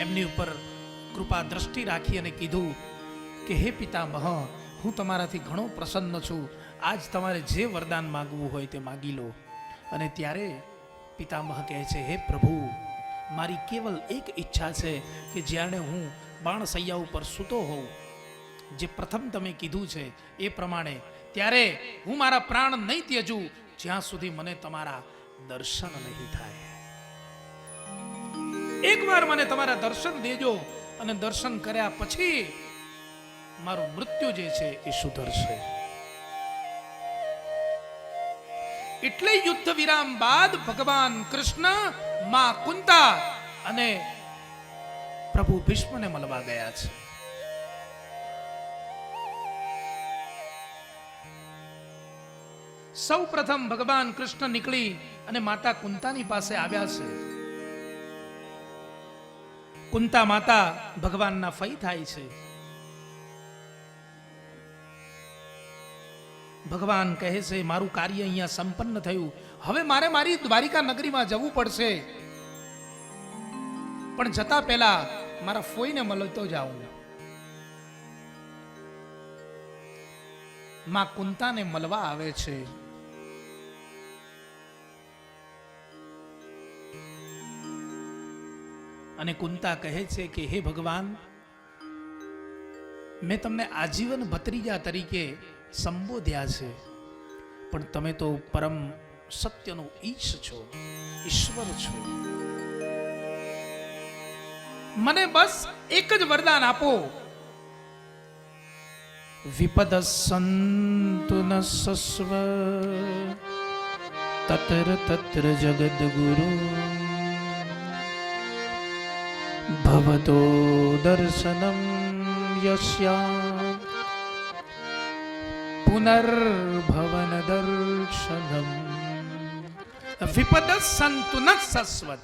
એમની ઉપર કૃપા દ્રષ્ટિ રાખી અને કીધું કે હે પિતામહ, હું તમારાથી ઘણો પ્રસન્ન છું. આજ તમારે જે વરદાન માંગવું હોય તે માગી લો. અને ત્યારે પિતામહ કહે છે, હે પ્રભુ, મારી કેવલ એક ઈચ્છા છે કે જ્યારે હું બાણસૈયા ઉપર સૂતો હોઉં, જે પ્રથમ તમે કીધું છે એ પ્રમાણે, ત્યારે હું મારા પ્રાણ નહીં ત્યજું જ્યાં સુધી મને તમારા દર્શન નહીં થાય. એકવાર મને તમારા દર્શન દેજો, અને દર્શન કર્યા પછી મારું મૃત્યુ જે છે એ સુધરશે. એટલે યુદ્ધ વિરામ બાદ ભગવાન કૃષ્ણ, માં કુંતા અને પ્રભુ ભીષ્મને મળવા ગયા છે. સૌ પ્રથમ ભગવાન કૃષ્ણ નીકળી અને માતા કુંતાની પાસે આવ્યા છે. કુંતા માતા ભગવાનના ફઈ થાય છે. ભગવાન કહે છે મારું કાર્ય અહીંયા સંપન્ન થયું, હવે મારે મારી દ્વારિકા નગરીમાં જવું પડશે, પણ જતા પહેલા મારા ફોઈને મળતો જાઉં. માં કુંતાને મળવા આવે છે. અને કુંતા કહે છે કે હે ભગવાન, મેં તમને આજીવન ભત્રીજા તરીકે સંબોધ્યા છે, પણ તમે તો પરમ સત્યનો ઈશ છો, ઈશ્વર છો. મને બસ એક જ વરદાન આપો. વિપદ સંતુ ન સસ્વ તત્ર તત્ર જગદ ગુરુ ભવતો દર્શનમ યસ્યા પુનર્ભવન દર્શનમ. વિપદ સંતુ ન સસ્વત.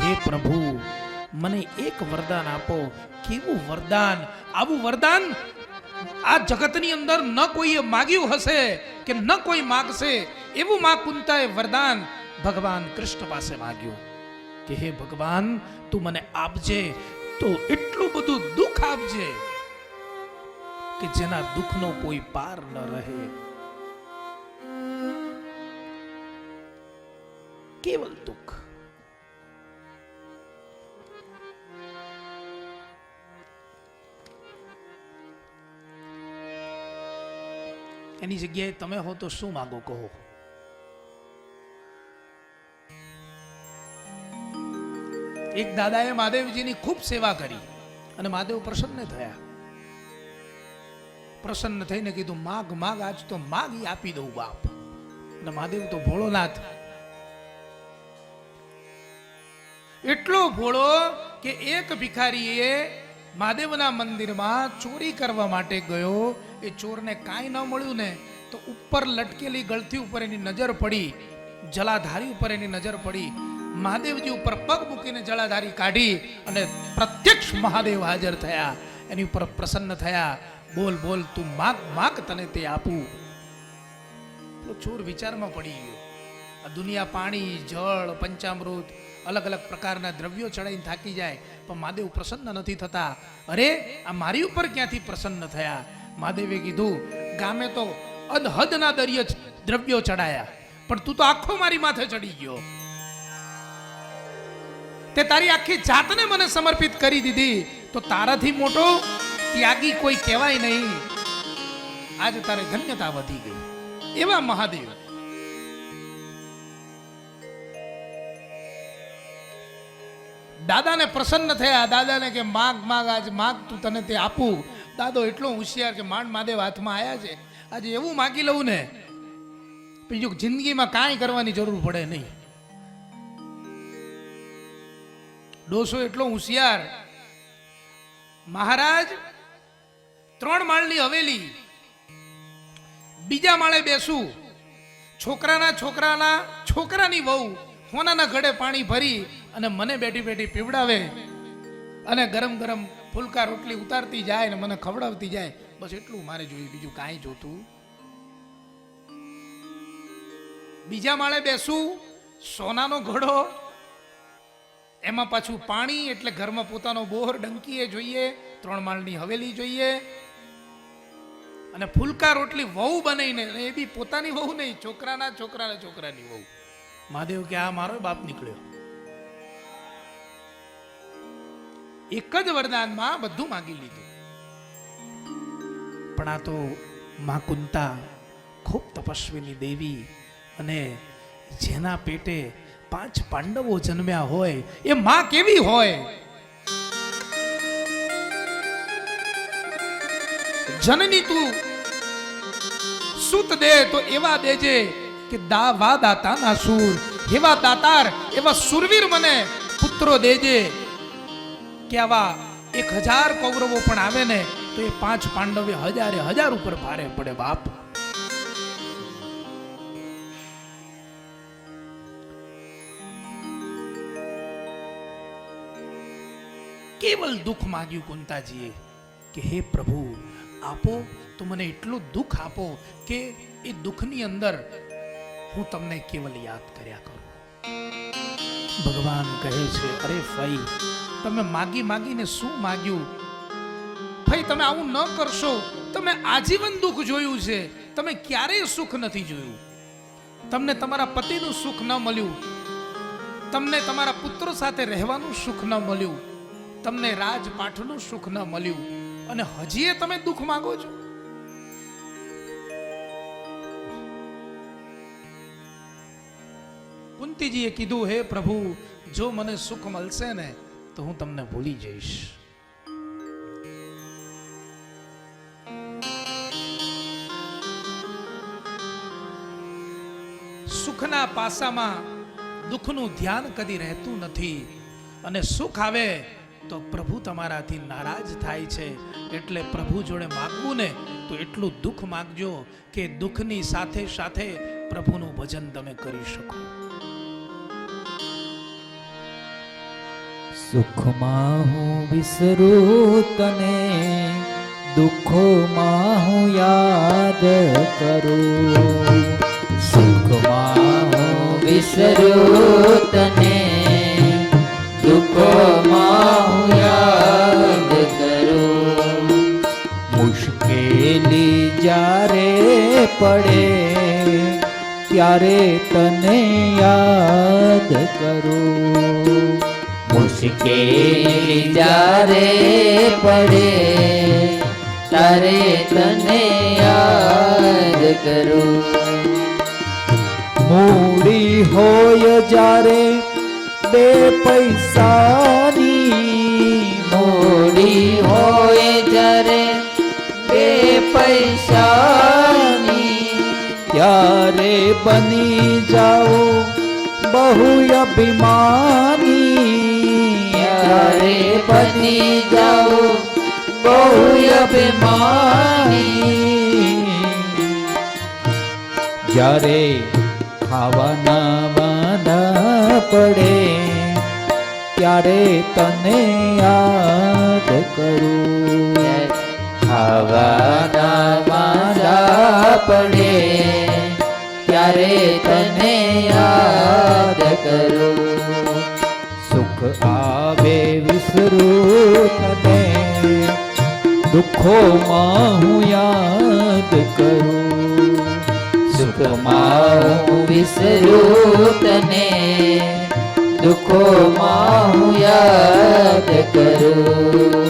હે પ્રભુ, મને એક વરદાન આપો. કેવું વરદાન? આવું વરદાન આ જગતની અંદર ન કોઈએ માગ્યું હશે કે ન કોઈ માગશે. એવું માં કુંતાએ વરદાન ભગવાન કૃષ્ણ પાસે માગ્યું કે હે ભગવાન, તું મને આપજે તો એટલું બધું દુઃખ આપજે કે જેના દુઃખનો કોઈ પાર ન રહે. કેવલ દુઃખ. એની જગ્યાએ તમે હો તો શું માંગો કહો? એક દાદાએ મહાદેવજીની ખૂબ સેવા કરી અને મહાદેવ પ્રસન્ન થયા. પ્રસન્ન થઈને કીધું માગ માગ, આજ તો માગ ઈ આપી દઉં બાપ. અને મહાદેવ તો ભોળોનાથ, એટલો ભોળો કે એક ભિખારીએ મહાદેવના મંદિરમાં ચોરી કરવા માટે ગયો. એ ચોરને કાંઈ ન મળ્યું ને તો ઉપર લટકેલી ગળથી ઉપર એની નજર પડી, જલાધારી ઉપર એની નજર પડી. મહાદેવજી ઉપર પગ મૂકીને જલાધારી કાઢી અને પ્રત્યક્ષ મહાદેવ હાજર થયા. એની ઉપર પ્રસન્ન થયા. બોલ બોલ, તું માગ માગ, તને તે આપું. તો ચોર વિચારમાં પડી ગયો. આ દુનિયા પાણી, જળ, પંચામૃત, અલગ અલગ પ્રકારના દ્રવ્યો ચડાઈને થાકી જાય, પણ મહાદેવ પ્રસન્ન નથી થતા. અરે, આ મારી ઉપર ક્યાંથી પ્રસન્ન થયા? મહાદેવે કીધું, ગામે તો અધહદના દ્રવ્યો ચડાયા, પણ તું તો આખો મારી માથે ચડી ગયો. તે તારી આખી જાતને મને સમર્પિત કરી દીધી, તો તારાથી મોટો ત્યાગી કોઈ કહેવાય નહીં. આજે તારે ધન્યતા વધી ગઈ. એવા મહાદેવ. દાદાને પ્રસન્ન થયા. દાદાને કે માગ માગ, આજ માગ, તું તને તે આપું. દાદો એટલો હોશિયાર કે માંડ મહાદેવ હાથમાં આવ્યા છે, આજે એવું માગી લઉં ને બીજું જિંદગીમાં કાંઈ કરવાની જરૂર પડે નહીં. ડોસો એટલો હોશિયાર. મહારાજ 3 માળની હવેલી, બીજા માળે બેસું, છોકરાની વહુ હોનાના ઘડે પાણી ભરી અને મને બેઠી બેઠી પીવડાવે અને ગરમ ગરમ ફુલકા રોટલી ઉતારતી જાય ને મને ખવડાવતી જાય. બસ એટલું મારે જોયું, બીજું કાંઈ જોતું. બીજા માળે બેસું, સોનાનો ઘોડો, એમાં પાછું પાણી, એટલે ઘરમાં પોતાનો બોર ડંકીએ જોઈએ. 3 માળની હવેલી જોઈએ અને ફુલકા રોટલી વહુ બનાવીને, એ બી પોતાની વહુ નહીં, છોકરાની વહુ. મહાદેવ કે આ મારો બાપ નીકળ્યો. એક જ વરદાનમાં બધું માંગી લીધું. પણ આ તો મા કુંતા ખૂબ તપસ્વીની દેવી, અને જેના પેટે 5 પાંડવો જન્મ્યા હોય એ માં કેવી હોય? જનની તું સુત દે તો એવા દેજે કે વા દાતાના સૂર, એવા દાતાર, એવા સુરવીર મને પુત્રો દેજે કે આવા 1000 કૌરવો પણ આવે ને તો એ 5 પાંડવે 1000 ઉપર ભારે પડે બાપ. કેવલ દુઃખ માંગ્યું કુંતાજીએ કે હે પ્રભુ આપો તો મને એટલું દુઃખ આપો કે એ દુઃખની અંદર હું તમને કેવલ યાદ કર્યા કરું. ભગવાન કહે છે અરે ફઈ તમે માગી માગીને શું માગ્યું? ફઈ તમે આવું ન કરશો. તમે આજીવન દુઃખ જોયું છે, તમે ક્યારેય સુખ નથી જોયું. તમને તમારા પતિનું સુખ ન મળ્યું, તમને તમારા પુત્રો સાથે રહેવાનું સુખ ન મળ્યું, તમને રાજપાઠનું સુખ ન મળ્યું, અને હજી તમે દુઃખ માંગો છો. કુંતીજીએ કીધું હે પ્રભુ જો મને સુખ મળશે ને તો હું તમને ભૂલી જઈશ. સુખના પાસામાં દુઃખનું ધ્યાન કદી રહેતું નથી, અને સુખ આવે તો પ્રભુ તમારાથી નારાજ થાય છે. એટલે પ્રભુ જોડે માગવું ને તો એટલું દુઃખ માગજો કે દુઃખની સાથે સાથે પ્રભુનું ભજન તમે કરી શકો. સુખમાં હું વિસરું તને, દુઃખોમાં હું યાદ કરું. સુખમાં હું વિસરું તને, દુઃખોમાં હું યાદ કરું. મુશ્કેલી જ્યારે પડે ત્યારે તને યાદ કરું. મુશ્કેલી જ્યારે પડે ત્યારે તને યાદ કરું. મૂડી હોય જ્યારે બે પૈસાની, મૂડી હોય જ્યારે બે પૈસાની, ત્યારે બની જાઓ બહુ અભિમાની. ત્યારે બની જાઓ બહુ અભિમાની. જ્યારે ખાવાના વાંધા પડે ત્યારે તને યાદ કરું. ખાવાના વાંધા પડે ત્યારે તને યાદ કરું. સુખ આવે વિસરું તને, દુઃખોમાં હું યાદ કરું. સુખમાં હું વિસરું તને, દુઃખોમાં હું યાદ કરું.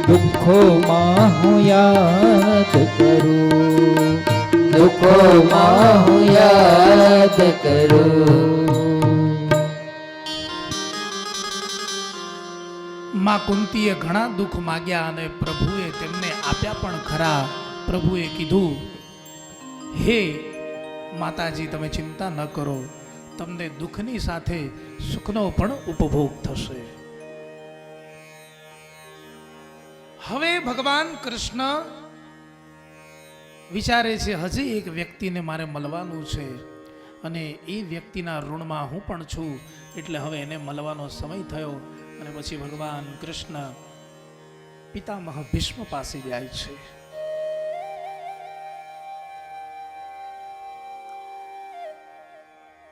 દુઃખોમાં હું યાદ કરું. દુઃખોમાં હું યાદ કરું. માં કુંતીએ ઘણા દુઃખ માગ્યા અને પ્રભુએ તેમને આપ્યા પણ ખરા. પ્રભુએ કીધું હે માતાજી તમે ચિંતા ન કરો, તમને દુઃખની સાથે સુખનો પણ ઉપભોગ થશે. હવે ભગવાન કૃષ્ણ વિચારે છે હજી એક વ્યક્તિને મારે મળવાનું છે, અને એ વ્યક્તિના ઋણમાં હું પણ છું, એટલે હવે એને મળવાનો સમય થયો. અને પછી ભગવાન કૃષ્ણ પિતામહ ભીષ્મ પાસે જાય છે.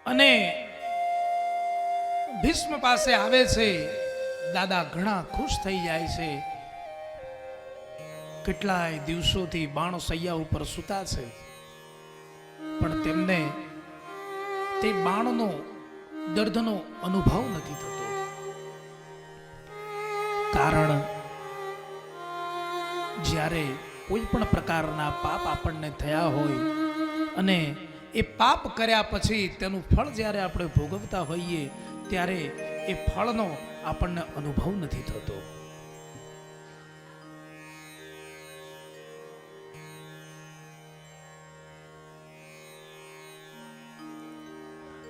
અને ભીષ્મ પાસે આવે છે. દાદા ઘણા ખુશ થઈ જાય છે. કેટલાય દિવસોથી બાણો સૈયા ઉપર સૂતા છે, પણ તેમને તે બાણનો દર્દનો અનુભવ નથી થતો. કારણ જ્યારે કોઈ પણ પ્રકારના પાપ આપણને થયા હોય અને એ પાપ કર્યા પછી તેનું ફળ જ્યારે આપણે ભોગવતા હોઈએ ત્યારે એ ફળનો આપણને અનુભવ નથી થતો.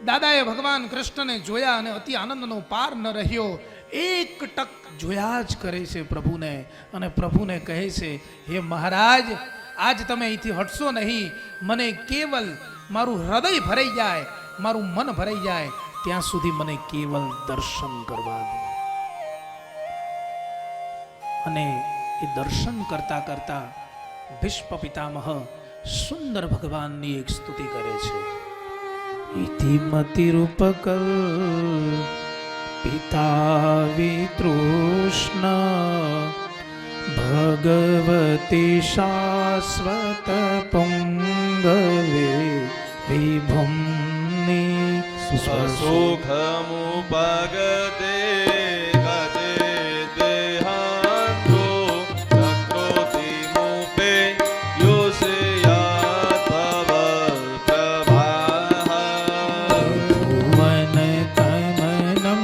દાદાએ ભગવાન કૃષ્ણને જોયા અને અતિ આનંદનો પાર ન રહ્યો. એક ટક જોયા જ કરે છે પ્રભુને, અને પ્રભુને કહે છે હે મહારાજ આજ તમે અહીંથી હટશો નહીં. મને કેવલ મારું હૃદય ભરાઈ જાય, મારું મન ભરાઈ જાય ત્યાં સુધી મને કેવલ દર્શન કરવા દો. અને એ દર્શન કરતા કરતા ભીષ્મ પિતામહ સુંદર ભગવાનની એક સ્તુતિ કરે છે. ઇતિમતિરૂપકલ પિતા વિતૃષ્ણ ભગવતી શાશ્વત પુંગવે વિભુમ્ની સ્વસુખમુપગતે ગજે દેહાંતો પ્રકૃતિમુપે યોષયાત્ભવ પ્રભાઃ ભુવન તમનમ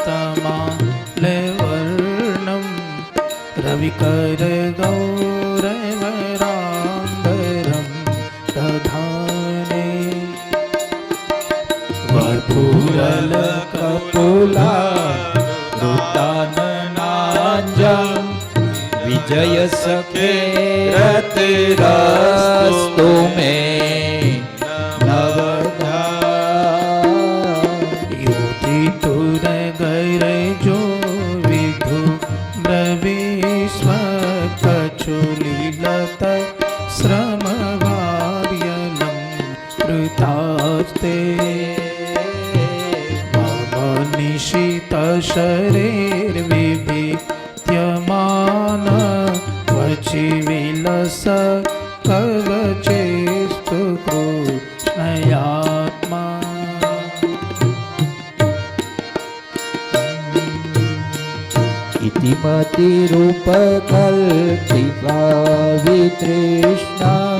તમાલવર્ણમ રવિકર ગૌરવરાંબરમ દધાને વપુરલ કપુલા વૃતાનનાંજમ વિજય સખે રતિરસ્તુ મે નવધા યુધિ તુર ગર જો વિધુ બ્રવિશ્વ કચુલીલત શ્રમ વાર્યલમ કૃતાસ્તે મમ નિશિત શરીર વિભિત્યમાન વચી વિલસ કવચેસ્તુ કૃષ્ણયાત્મા. ઇતિમતિ રૂપકલ્પિકા વિતૃષ્ણા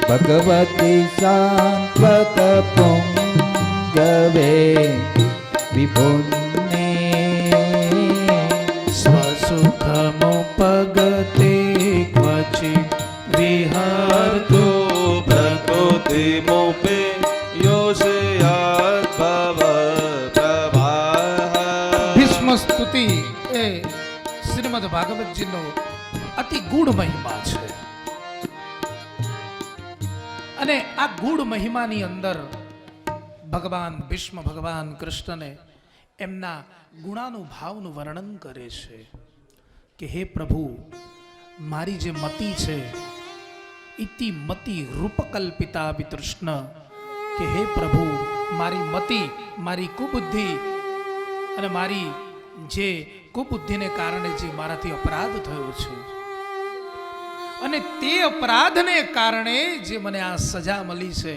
ભગવતી સાંત્વત પુંગવે વિભુન્ને સ્વસુખમુપગતે ક્વચિ વિહર્તુ પ્રકૃતિમુપે યોષયાત્ભવ પ્રભાઃ ભીષ્મ સ્તુતિ એ શ્રીમદ ભાગવતજીનો અતિ ગૂઢ મહિમા છે. અને આ ગૂઢ મહિમાની અંદર ભગવાન ભીષ્મ ભગવાન કૃષ્ણને એમના ગુણાનુભાવનું વર્ણન કરે છે કે હે પ્રભુ, મારી જે મતિ છે ઇતિ મતિ રૂપકલ્પિતા વિતૃષ્ણ, કે હે પ્રભુ, મારી મતિ, મારી કુબુદ્ધિ અને મારી જે કુબુદ્ધિને કારણે જે મારાથી અપરાધ થયો છે અને તે અપરાધને કારણે જે મને આ સજા મળી છે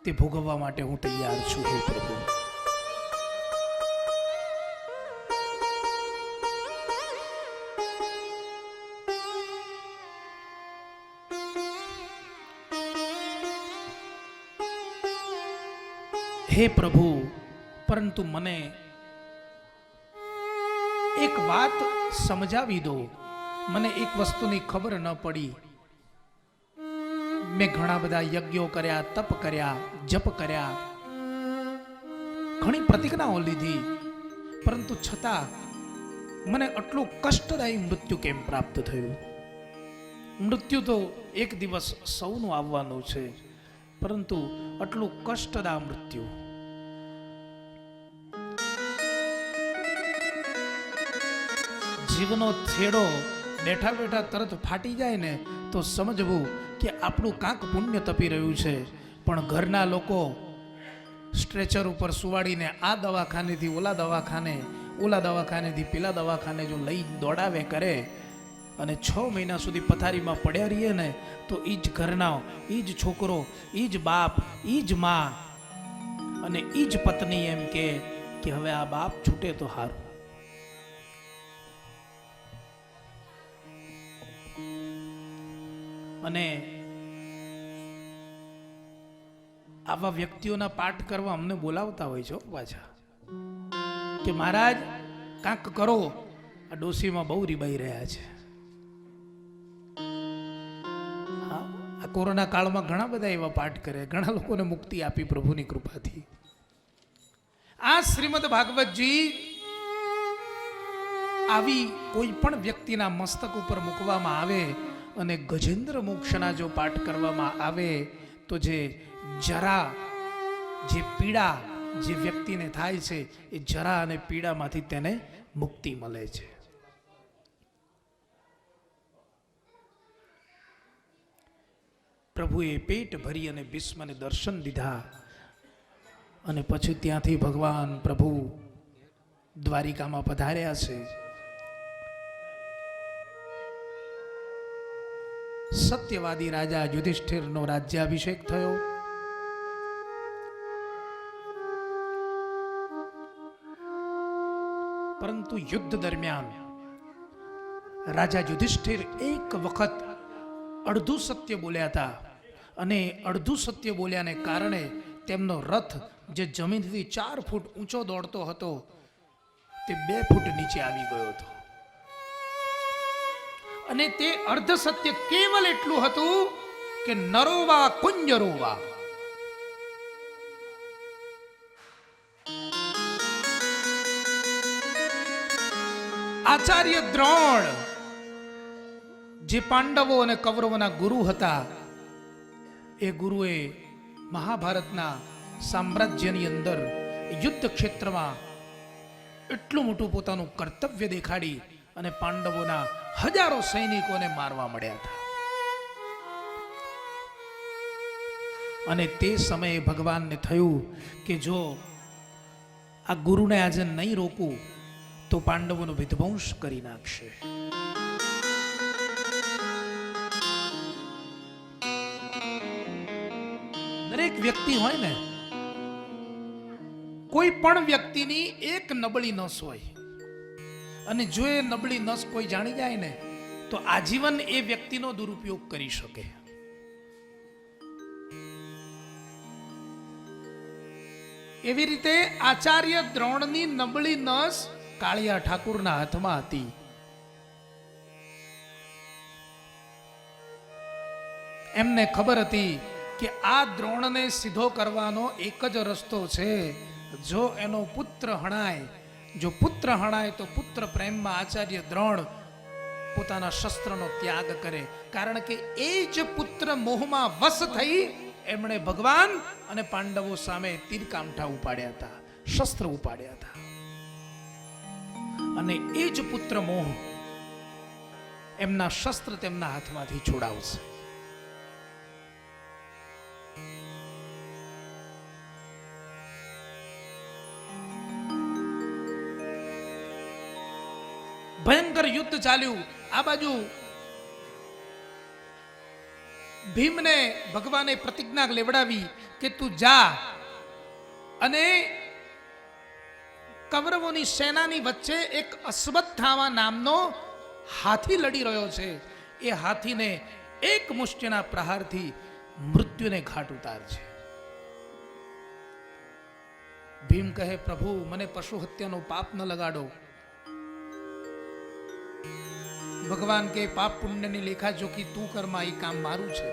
તે ભોગવવા માટે હું તૈયાર છું. હે પ્રભુ, હે પ્રભુ, પરંતુ મને એક વાત સમજાવી દો. મને એક વસ્તુની ખબર ન પડી. મેં ઘણા બધા યજ્ઞો કર્યા, તપ કર્યા, જપ કર્યા, ઘણી પ્રતિજ્ઞાઓ લીધી, પરંતુ છતાં મને આટલું કષ્ટદાયી મૃત્યુ કેમ પ્રાપ્ત થયું? મૃત્યુ તો એક દિવસ સૌનું આવવાનું છે, પરંતુ આટલું કષ્ટદા મૃત્યુ. જીવનો છેડો બેઠા બેઠા તરત ફાટી જાય ને તો સમજવું કે આપણું કાંક પુણ્ય તપી રહ્યું છે. પણ ઘરના લોકો સ્ટ્રેચર ઉપર સુવાડીને આ દવાખાનેથી ઓલા દવાખાને, ઓલા દવાખાનેથી પેલા દવાખાને જો લઈ દોડાવે કરે અને 6 મહિના સુધી પથારીમાં પડ્યા રહીએ ને તો એ જ ઘરના, એ જ છોકરો, એ જ બાપ, એ જ મા અને એ જ પત્ની એમ કે હવે આ બાપ છૂટે તો હારું. અને આવા વ્યક્તિઓના પાઠ કરવા અમને બોલાવતા હોય છે પાછા કે મહારાજ કાંક કરો, આ ડોસીમાં બહુ રીબાઈ રહ્યા છે. આ કોરોના કાળમાં ઘણા બધા એવા પાઠ કરે, ઘણા લોકોને મુક્તિ આપી પ્રભુની કૃપાથી. આ શ્રીમદ ભાગવતજી આવી કોઈ પણ વ્યક્તિના મસ્તક ઉપર મૂકવામાં આવે અને ગજેન્દ્ર મોક્ષના જો પાઠ કરવામાં આવે તો જે જરા, જે પીડા જે વ્યક્તિને થાય છે એ જરા અને પીડામાંથી તેને મુક્તિ મળે છે. પ્રભુએ પેટ ભરી અને ભીષ્મને દર્શન દીધા અને પછી ત્યાંથી ભગવાન પ્રભુ દ્વારિકામાં પધાર્યા છે. સત્યવાદી રાજા યુધિષ્ઠિરનો રાજ્યાભિષેક થયો. પરંતુ યુદ્ધ દરમિયાન રાજા યુધિષ્ઠિર એક વખત અડધું સત્ય બોલ્યા હતા અને અડધું સત્ય બોલ્યાને કારણે તેમનો રથ જે જમીનથી 4 ફૂટ ઊંચો દોડતો હતો તે 2 ફૂટ નીચે આવી ગયો હતો. અને તે અર્ધ સત્ય કેવલ એટલું હતું કે નરોવા કુંજરોવા. આચાર્ય દ્રોણ જે પાંડવો અને કૌરવોના ગુરુ હતા, એ ગુરુએ મહાભારતના સામ્રાજ્યની અંદર યુદ્ધ ક્ષેત્રમાં એટલું મોટું પોતાનું કર્તવ્ય દેખાડી અને પાંડવોના હજારો સૈનિકોને મારવા મળ્યા હતા. અને તે સમયે ભગવાનને થયું કે જો આ ગુરુને આજે નહીં રોકું તો પાંડવોનો વિધ્વંસ કરી નાખશે. દરેક વ્યક્તિ હોય ને, કોઈ પણ વ્યક્તિની એક નબળી નસ હોય અને જો એ નબળી નસ કોઈ જાણી જાય ને તો આજીવન એ વ્યક્તિનો દુરુપયોગ કરી શકે. એવી રીતે આચાર્ય દ્રોણની નબળી નસ કાળિયા ઠાકુરના હાથમાં હતી. એમને ખબર હતી કે આ દ્રોણને સીધો કરવાનો એક જ રસ્તો છે, જો એનો પુત્ર હણાય. જો પુત્ર હણાય તો પુત્ર પ્રેમમાં આચાર્ય દ્રોણ પોતાના શસ્ત્રનો ત્યાગ કરે, કારણ કે એ જ પુત્ર મોહમાં વશ થઈ એમણે ભગવાન અને પાંડવો સામે તીરકામઠા ઉપાડ્યા હતા, શસ્ત્ર ઉપાડ્યા હતા. અને એ જ પુત્ર મોહ એમના શસ્ત્ર તેમના હાથમાંથી છોડાવશે. ભયંકર યુદ્ધ ચાલ્યું. આ બાજુ ભીમને ભગવાને પ્રતિજ્ઞા લેવડાવી કે તું જા અને કૌરવોની સેનાની વચ્ચે એક અશ્વત્થામા નામનો હાથી લડી રહ્યો છે, એ હાથીને એક મુષ્ટિના પ્રહારથી મૃત્યુને ઘાટ ઉતારશે. ભીમ કહે, પ્રભુ મને પશુ હત્યાનો પાપ ન લગાડો. ભગવાન કે પાપ પુણ્યની લેખાજોખી તું કરમાં, એ કામ મારું છે.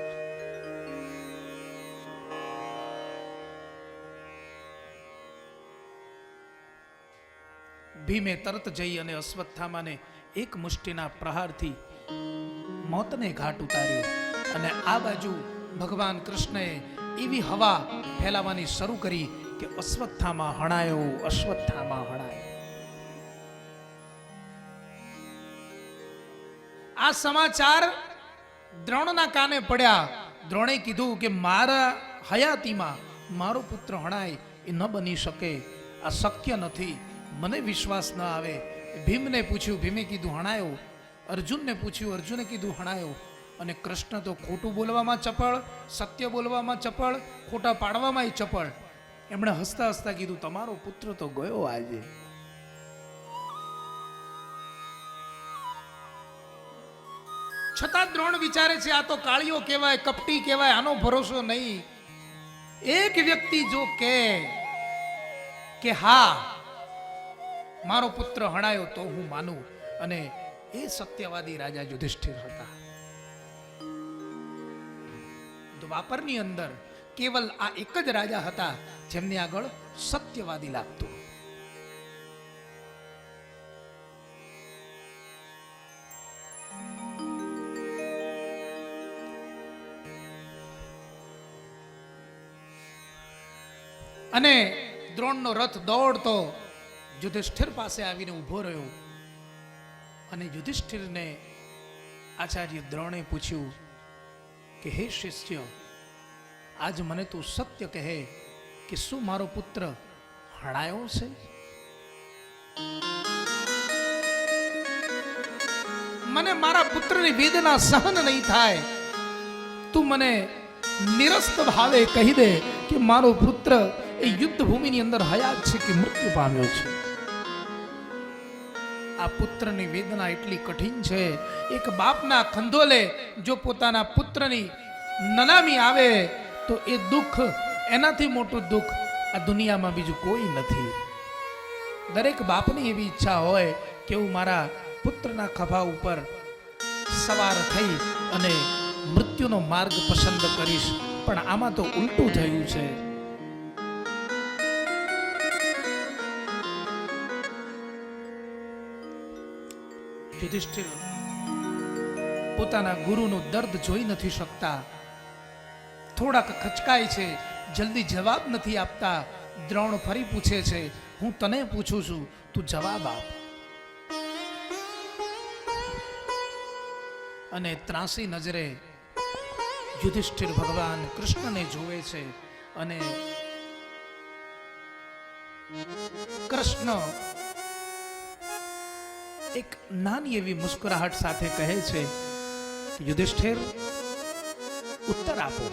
ભીમે તરત જઈ અને અશ્વત્થામાને એક મુષ્ટિના પ્રહારથી મોતને ઘાટ ઉતાર્યો. અને આ બાજુ ભગવાન કૃષ્ણએ એવી હવા ફેલાવાની શરૂ કરી કે અશ્વત્થામા હણાયો, અશ્વત્થામા હણાયો. આ સમાચાર દ્રોણના કાને પડ્યા. દ્રોણે કીધું કે મારા હયાતીમાં મારો પુત્ર હણાય એ ન બની શકે, આ શક્ય નથી, મને વિશ્વાસ ન આવે. ભીમને પૂછ્યું, ભીમે કીધું હણાયો. અર્જુનને પૂછ્યું, અર્જુને કીધું હણાયો. અને કૃષ્ણ તો ખોટું બોલવામાં ચપળ, સત્ય બોલવામાં ચપળ, ખોટા પાડવામાં ચપળ. એમણે હસતા હસતા કીધું, તમારો પુત્ર તો ગયો આજે. છતાં દ્રોણ વિચારે છે, આ તો કાળિયો કહેવાય, કપટી કહેવાય, આનો ભરોસો નહીં. એક વ્યક્તિ જો કે હા મારો પુત્ર હણાયો તો હું માનું. અને એ સત્યવાદી રાજા યુધિષ્ઠિર હતા. દ્વાપરની અંદર કેવલ આ એક જ રાજા હતા જેમની આગળ સત્યવાદી લાગતું. અને દ્રોણનો રથ દોડતો યુધિષ્ઠિર પાસે આવીને ઊભો રહ્યો. અને યુધિષ્ઠિરને આચાર્ય દ્રોણે પૂછ્યું કે હે શિષ્ય, આજ મને તું સત્ય કહે કે શું મારો પુત્ર હણાયો છે? મને મારા પુત્રની વેદના સહન નહીં થાય. તું મને નિરસ્ત ભાવે કહી દે કે મારો પુત્ર એ યુદ્ધ ભૂમિની અંદર હયાત છે કે મૃત્યુ પામ્યો છે. આ પુત્રની વેદના એટલી કઠિન છે. એક બાપના ખંધોલે જો પોતાના પુત્રની નનામી આવે તો એ દુઃખ, એનાથી મોટું દુઃખ આ દુનિયામાં બીજું કોઈ નથી. દરેક બાપની એવી ઈચ્છા હોય કે હું મારા પુત્રના ખભા ઉપર સવાર થઈ અને મૃત્યુનો માર્ગ પસંદ કરીશ. પણ આમાં તો ઉલટું થયું છે. યુધિષ્ઠિર પોતાના ગુરુનું દર્દ જોઈ નથી શકતા. થોડાક ખચકાય છે, જલ્દી જવાબ નથી આપતા. દ્રોણ ફરી પૂછે છે, હું તને પૂછું છું, તું જવાબ આપ. અને ત્રાસી નજરે યુધિષ્ઠિર ભગવાન કૃષ્ણને જોવે છે અને કૃષ્ણ એક નાની એવી મુસ્કુરાહટ સાથે કહે છે, યુધિષ્ઠિર ઉત્તર આપો.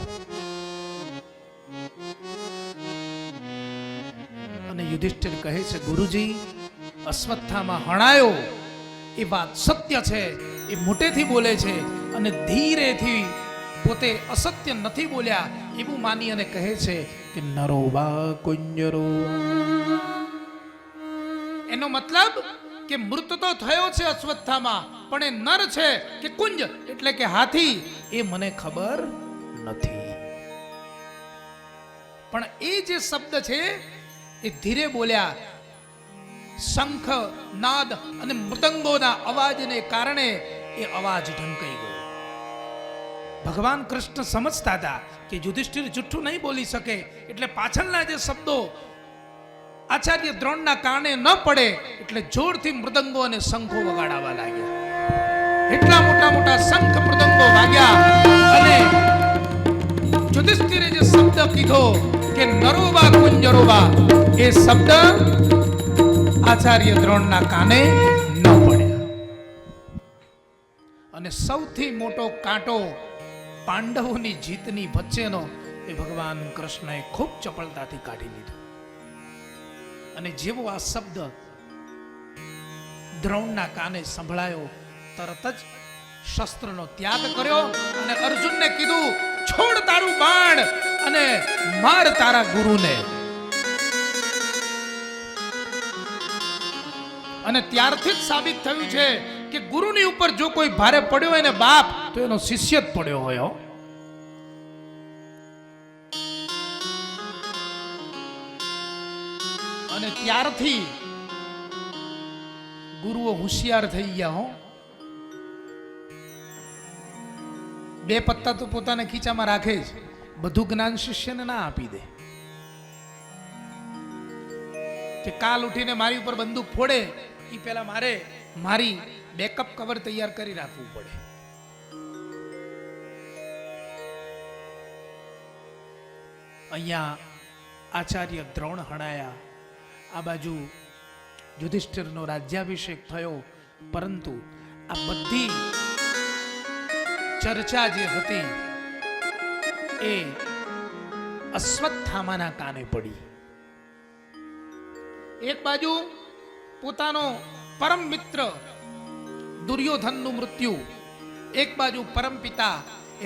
અને યુધિષ્ઠિર કહે છે, ગુરુજી, અશ્વત્થામા હણાયો એ વાત સત્ય છે. એ મોટેથી બોલે છે અને ધીરેથી પોતે અસત્ય નથી બોલ્યા એવું માની અને કહે છે કે નરો વા કુંજરો. એનો મતલબ કે મૃત તો થયો છે અશ્વત્થામા, પણ એ નર છે કે કુંજ એટલે કે હાથી એ મને ખબર નથી. પણ એ જે શબ્દ છે એ ધીરે બોલ્યા. શંખ, નાદ અને મૃદંગોના અવાજને કારણે એ અવાજ ઢંકાઈ ગયો. ભગવાન કૃષ્ણ સમજતા હતા કે યુધિષ્ઠિર જુઠ્ઠું નહીં બોલી શકે, એટલે પાછળના જે શબ્દો આચાર્ય દ્રોણના કારણે ન પડે એટલે જોરથી મૃદંગો અને શંખો વગાડવા લાગ્યા. એટલા મોટા મોટા શંખ મૃદંગો વાગ્યા અને યુધિષ્ઠિરે જે શબ્દ કીધો કે નરોબા કુંજરોબા, એ શબ્દ આચાર્ય દ્રોણના કાને ન પડ્યા. અને સૌથી મોટો કાંટો પાંડવોની જીતની વચ્ચેનો એ ભગવાન કૃષ્ણએ ખૂબ ચપળતાથી કાઢી લીધો. અને જેવો આ શબ્દ દ્રોણના કાને સંભળાયો, તરત જ શસ્ત્રનો ત્યાગ કર્યો અને અર્જુનને કીધું, છોડ તારું બાણ અને માર તારા ગુરુને. અને ત્યારથી જ સાબિત થયું છે કે ગુરુની ઉપર જો કોઈ ભારે પડ્યો હોય ને બાપ, તો એનો શિષ્ય જ પડ્યો હોય. અને ત્યારથી ગુરુઓ હોશિયાર થઈ ગયા. હો, બે પત્તા તો પોતાના ખીચામાં રાખે જ, બધું જ્ઞાન શિષ્યને ના આપી દે. કે કાલ ઉઠીને મારી ઉપર બંદૂક ફોડે એ પહેલા મારે મારી બેકઅપ કવર તૈયાર કરી રાખવું પડે. અહીંયા આચાર્ય દ્રોણ હણાયા, આ બાજુ યુધિષ્ઠિરનો રાજ્યાભિષેક થયો. પરંતુ આ બધી ચર્ચા જે હતી એ અશ્વત્થામાના કાને પડી. એક બાજુ પોતાનો પરમ મિત્ર દુર્યોધનનું મૃત્યુ, એક બાજુ પરમ પિતા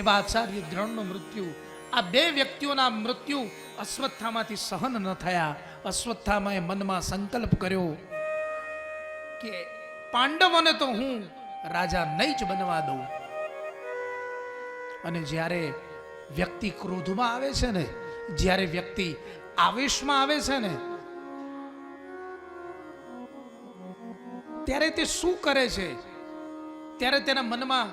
એવા આચાર્ય દ્રોણનું મૃત્યુ. આ બે વ્યક્તિઓના મૃત્યુ અશ્વત્થામાથી સહન ન થયા. અશ્વત્થામાએ મનમાં સંકલ્પ કર્યો કે પાંડવોને તો હું રાજા નહીં જ બનવા દઉં. અને જ્યારે વ્યક્તિ ક્રોધમાં આવે છે ને, જ્યારે વ્યક્તિ આવેશમાં આવે છે ને, ત્યારે તે શું કરે છે, ત્યારે તેના મનમાં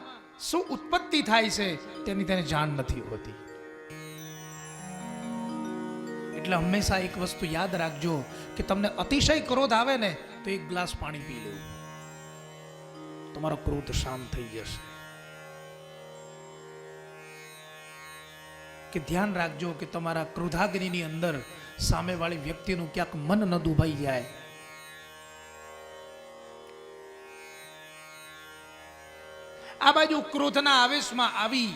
શું ઉત્પત્તિ થાય છે તેની તેને જાણ નથી હોતી. એટલે હંમેશા એક વસ્તુ યાદ રાખજો કે તમને અતિશય ક્રોધ આવે ને તો એક ગ્લાસ પાણી પી લેવું, તમારો ક્રોધ શાંત થઈ જશે. કે ધ્યાન રાખજો કે તમારા ક્રોધાગ્નિની અંદર સામેવાળી વ્યક્તિનું ક્યાંક મન ન દુભાઈ જાય. આ બાજુ ક્રોધના આવેશમાં આવી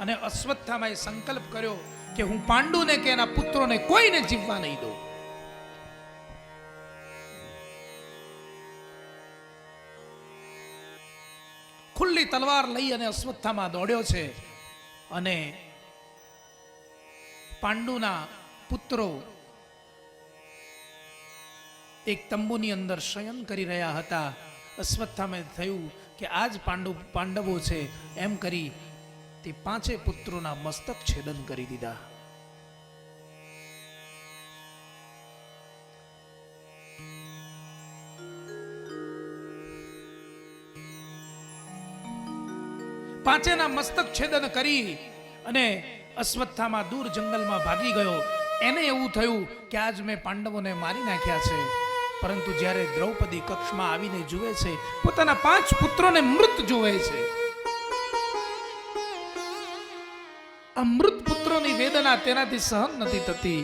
અને અશ્વત્થામાએ સંકલ્પ કર્યો કે હું પાંડુને કે એના પુત્રોને કોઈને જીવવા નહીં દઉં. ખુલ્લી તલવાર લઈ અને અશ્વત્થામા દોડ્યો છે અને પાંડુના પુત્રો એક તંબુની અંદર શયન કરી રહ્યા હતા. અશ્વત્થામાએ થયું કે આજ પાંડવો છે એમ કરી તે 5 પુત્રોના મસ્તક છેદન કરી દીધા. પાંચેના મસ્તક છેદન કરી અને અશ્વત્થામા દૂર જંગલમાં ભાગી ગયો. એને એવું થયું કે આજ મેં પાંડવોને મારી નાખ્યા છે. પરંતુ જ્યારે દ્રૌપદી કક્ષમાં આવીને જુએ છે, પોતાના 5 પુત્રોને મૃત જુએ છે. આ મૃત પુત્રોની વેદના તેનાથી સહન નથી થતી.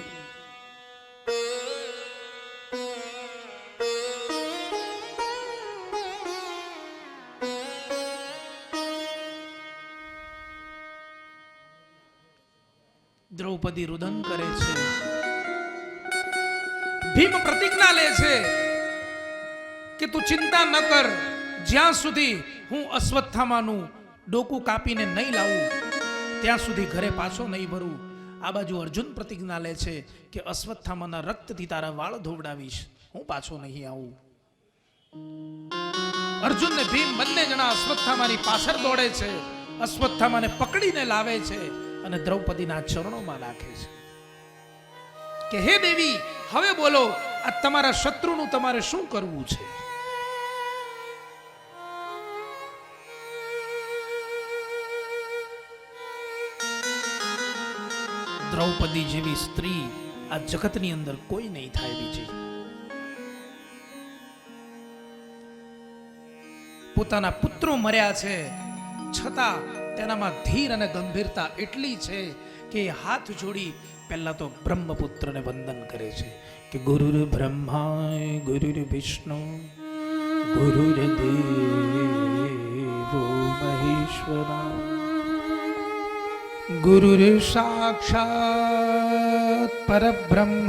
દ્રૌપદી રુદન કરે છે. ભીમ પ્રતિજ્ઞા લે છે કે તું ચિંતા ન કર, જ્યાં સુધી હું અશ્વત્થામાનું ડોકું કાપીને નહીં લાવું ત્યાં સુધી ઘરે પાછો નહીં ભરું. આ બાજુ અર્જુન પ્રતિજ્ઞા લે છે કે અશ્વત્થામાના રક્તથી તારા વાળ ધોવડાવીશ, હું પાછો નહીં આવું. અર્જુન ને ભીમ બંને જણા અશ્વત્થામાની પાછળ દોડે છે. અશ્વત્થામાને પકડીને લાવે છે અને દ્રૌપદીના ચરણોમાં નાખે છે કે હે દેવી, હવે બોલો, આ તમારા શત્રુનું તમારે શું કરવું છે? દ્રૌપદી જેવી સ્ત્રી આ જગતની અંદર કોઈ નહીં થાય બીજી. પોતાના પુત્રો મર્યા છે છતાં તેનામાં ધીર અને ગંભીરતા એટલી છે કે હાથ જોડી પહેલા તો બ્રહ્મપુત્રને વંદન કરે છે કે ગુરુર બ્રહ્મા ગુરુર વિષ્ણુ ગુરુર દેવો મહેશ્વરા ગુરુર સાક્ષાત પરબ્રહ્મ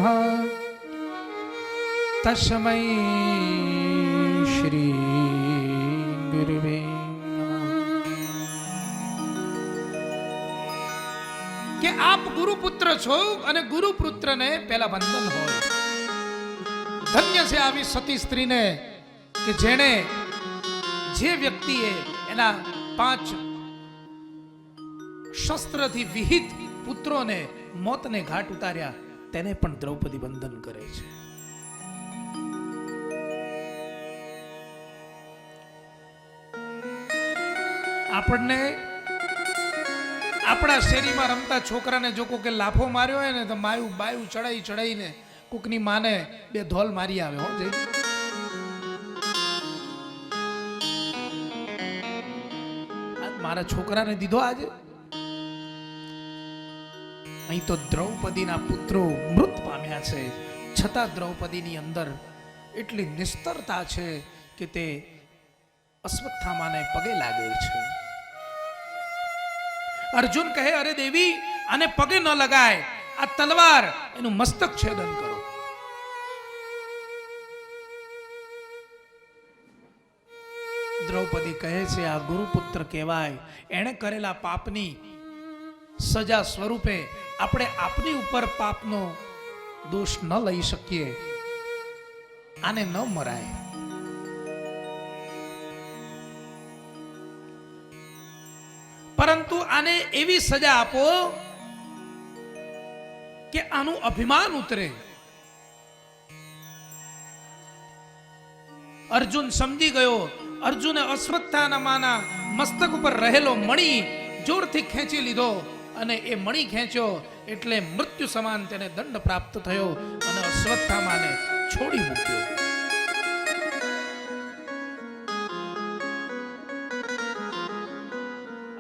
તસ્મૈ શ્રી ગુરુવે કે આપ ગુરુપુત્ર છો અને ગુરુપુત્રને પહેલા વંદન હોય. ધન્ય છે આવી સતી સ્ત્રીને કે જેણે જે વ્યક્તિએ એના 5 શસ્ત્રથી વિહિત પુત્રોને મોતને ઘાટ ઉતાર્યા તેને પણ દ્રૌપદી વંદન કરે છે. આપણને આપણા શેરીમાં રમતા છોકરાને જો કોકે લાફો માર્યો હોય ને તો માયું બાયું ચડાઈને કોકની માને 2 ધોલ મારી આવે. હો જઈ મારા છોકરાને દીધો આજે. અહીં તો દ્રૌપદીના પુત્રો મૃત પામ્યા છે, છતાં દ્રૌપદીની અંદર એટલી નિસ્તરતા છે કે તે અશ્વત્થામાને પગે લાગે છે. અર્જુન કહે, અરે દેવી, આને પગે ન લગાય, આ તલવાર એનું મસ્તક છેદન કરો. દ્રૌપદી કહે છે, આ ગુરુપુત્ર કહેવાય, એણે કરેલા પાપની સજા સ્વરૂપે આપણે આપની ઉપર પાપનો દોષ ન લઈ શકીએ, આને ન મરાય. પરંતુ આને એવી સજા આપો કે આનું અભિમાન ઉતરે. અર્જુન સમજી ગયો. અર્જુને અશ્વત્થામાના મસ્તક ઉપર રહેલો મણી જોરથી ખેંચી લીધો અને એ મણી ખેંચ્યો એટલે મૃત્યુ સમાન તેને દંડ પ્રાપ્ત થયો અને અશ્વત્થામાને છોડી મૂક્યો.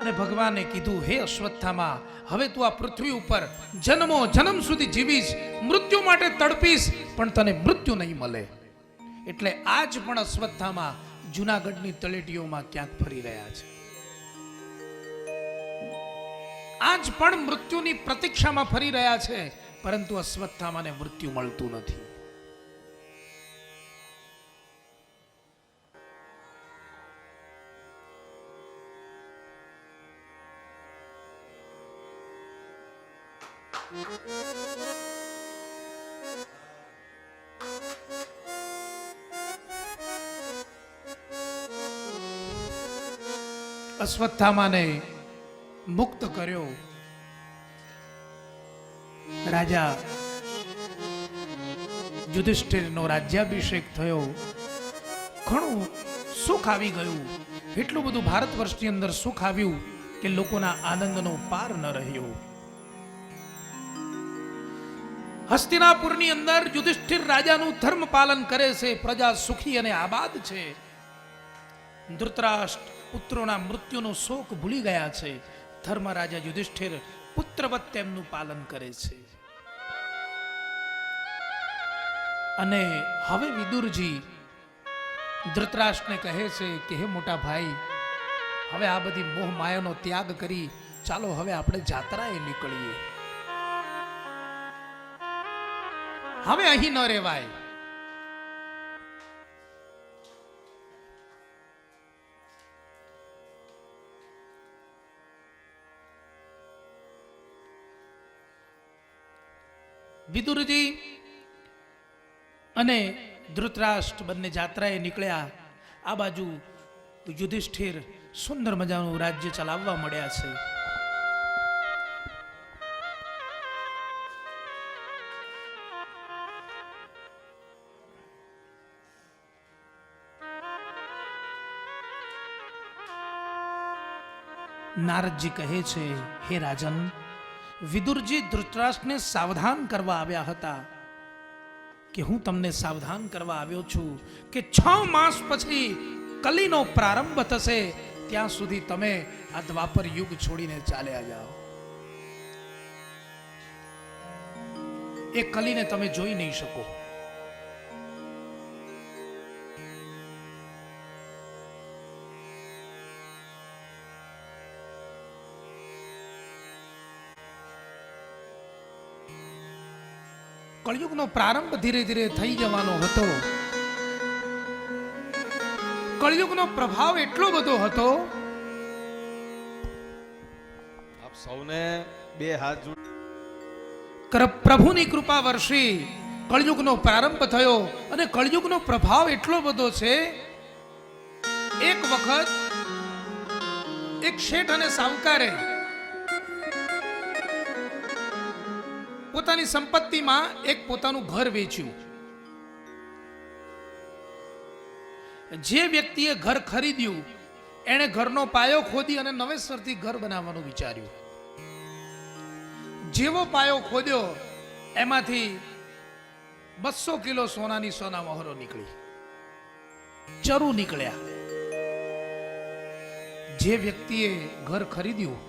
અને અને ભગવાને કીધું, હે અશ્વત્થામા, હવે તું આ પૃથ્વી ઉપર જન્મો જન્મ સુધી જીવીશ, મૃત્યુ માટે તડપીશ, પણ તને મૃત્યુ નહીં મળે. એટલે આજ પણ અશ્વત્થામા જુનાગઢની તળેટીઓમાં ક્યાંક ફરી રહ્યા છે. આજ પણ મૃત્યુની પ્રતીક્ષામાં ફરી રહ્યા છે, પરંતુ અશ્વત્થામાને મૃત્યુ મળતું નથી. અશ્વત્થામાને મુક્ત કર્યો. રાજા યુધિષ્ઠિરનો રાજ્યાભિષેક થયો. ઘણું સુખ આવી ગયું. એટલું બધું ભારત વર્ષની અંદર સુખ આવ્યું કે લોકોના આનંદનો પાર ન રહ્યો. હસ્તિનાપુરની અંદર યુધિષ્ઠિર રાજાનું ધર્મ પાલન કરે છે. પ્રજા સુખી અને આબાદ છે. ધૃતરાષ્ટ્ર પુત્રોના મૃત્યુનો શોક ભૂલી ગયા છે. ધર્મ રાજા યુધિષ્ઠિર પુત્રવત તેમનું પાલન કરે છે. અને હવે વિદુરજી ધૃતરાષ્ટ્રને કહે છે કે હે મોટા ભાઈ, હવે આ બધી મોહ માયાનો ત્યાગ કરી ચાલો હવે આપણે જાત્રાએ નીકળીએ. હવે અહીં ન રહેવાય. વિદુરજી અને ધૃતરાષ્ટ્ર બંને જાત્રાએ નીકળ્યા. આ બાજુ યુધિષ્ઠિર સુંદર મજાનું રાજ્ય ચલાવવા મળ્યા છે. નારદજી કહે છે, હે રાજન, વિદુરજી ધૃતરાષ્ટ્રને સાવધાન કરવા આવ્યા હતા કે હું તમને સાવધાન કરવા આવ્યો છું કે 6 માસ પછી કલીનો પ્રારંભ થશે, ત્યાં સુધી તમે આ દ્વાપર યુગ છોડીને ચાલ્યા જાઓ. એ કલીને તમે જોઈ નહીં શકો. કળયુગનો પ્રારંભ ધીરે ધીરે થઈ જવાનો હતો. કળયુગનો પ્રભાવ એટલો બધો હતો. આપ સૌને 2 હાથ જોડ. પ્રભુની કૃપા વર્ષી કળયુગનો પ્રારંભ થયો અને કળયુગનો પ્રભાવ એટલો બધો છે. એક વખત એક શેઠ અને સાવકારે પોતાની સંપત્તિમાં એક પોતાનું ઘર વેચ્યું. જે વ્યક્તિએ ઘર ખરીદ્યું એણે ઘરનો પાયો ખોદી અને નવેસરથી ઘર બનાવવાનું વિચાર્યું. જેવો પાયો ખોદ્યો એમાંથી 200 કિલો સોનાની સોના મહોરો નીકળી, ચરુ નીકળ્યા. જે વ્યક્તિએ ઘર ખરીદ્યું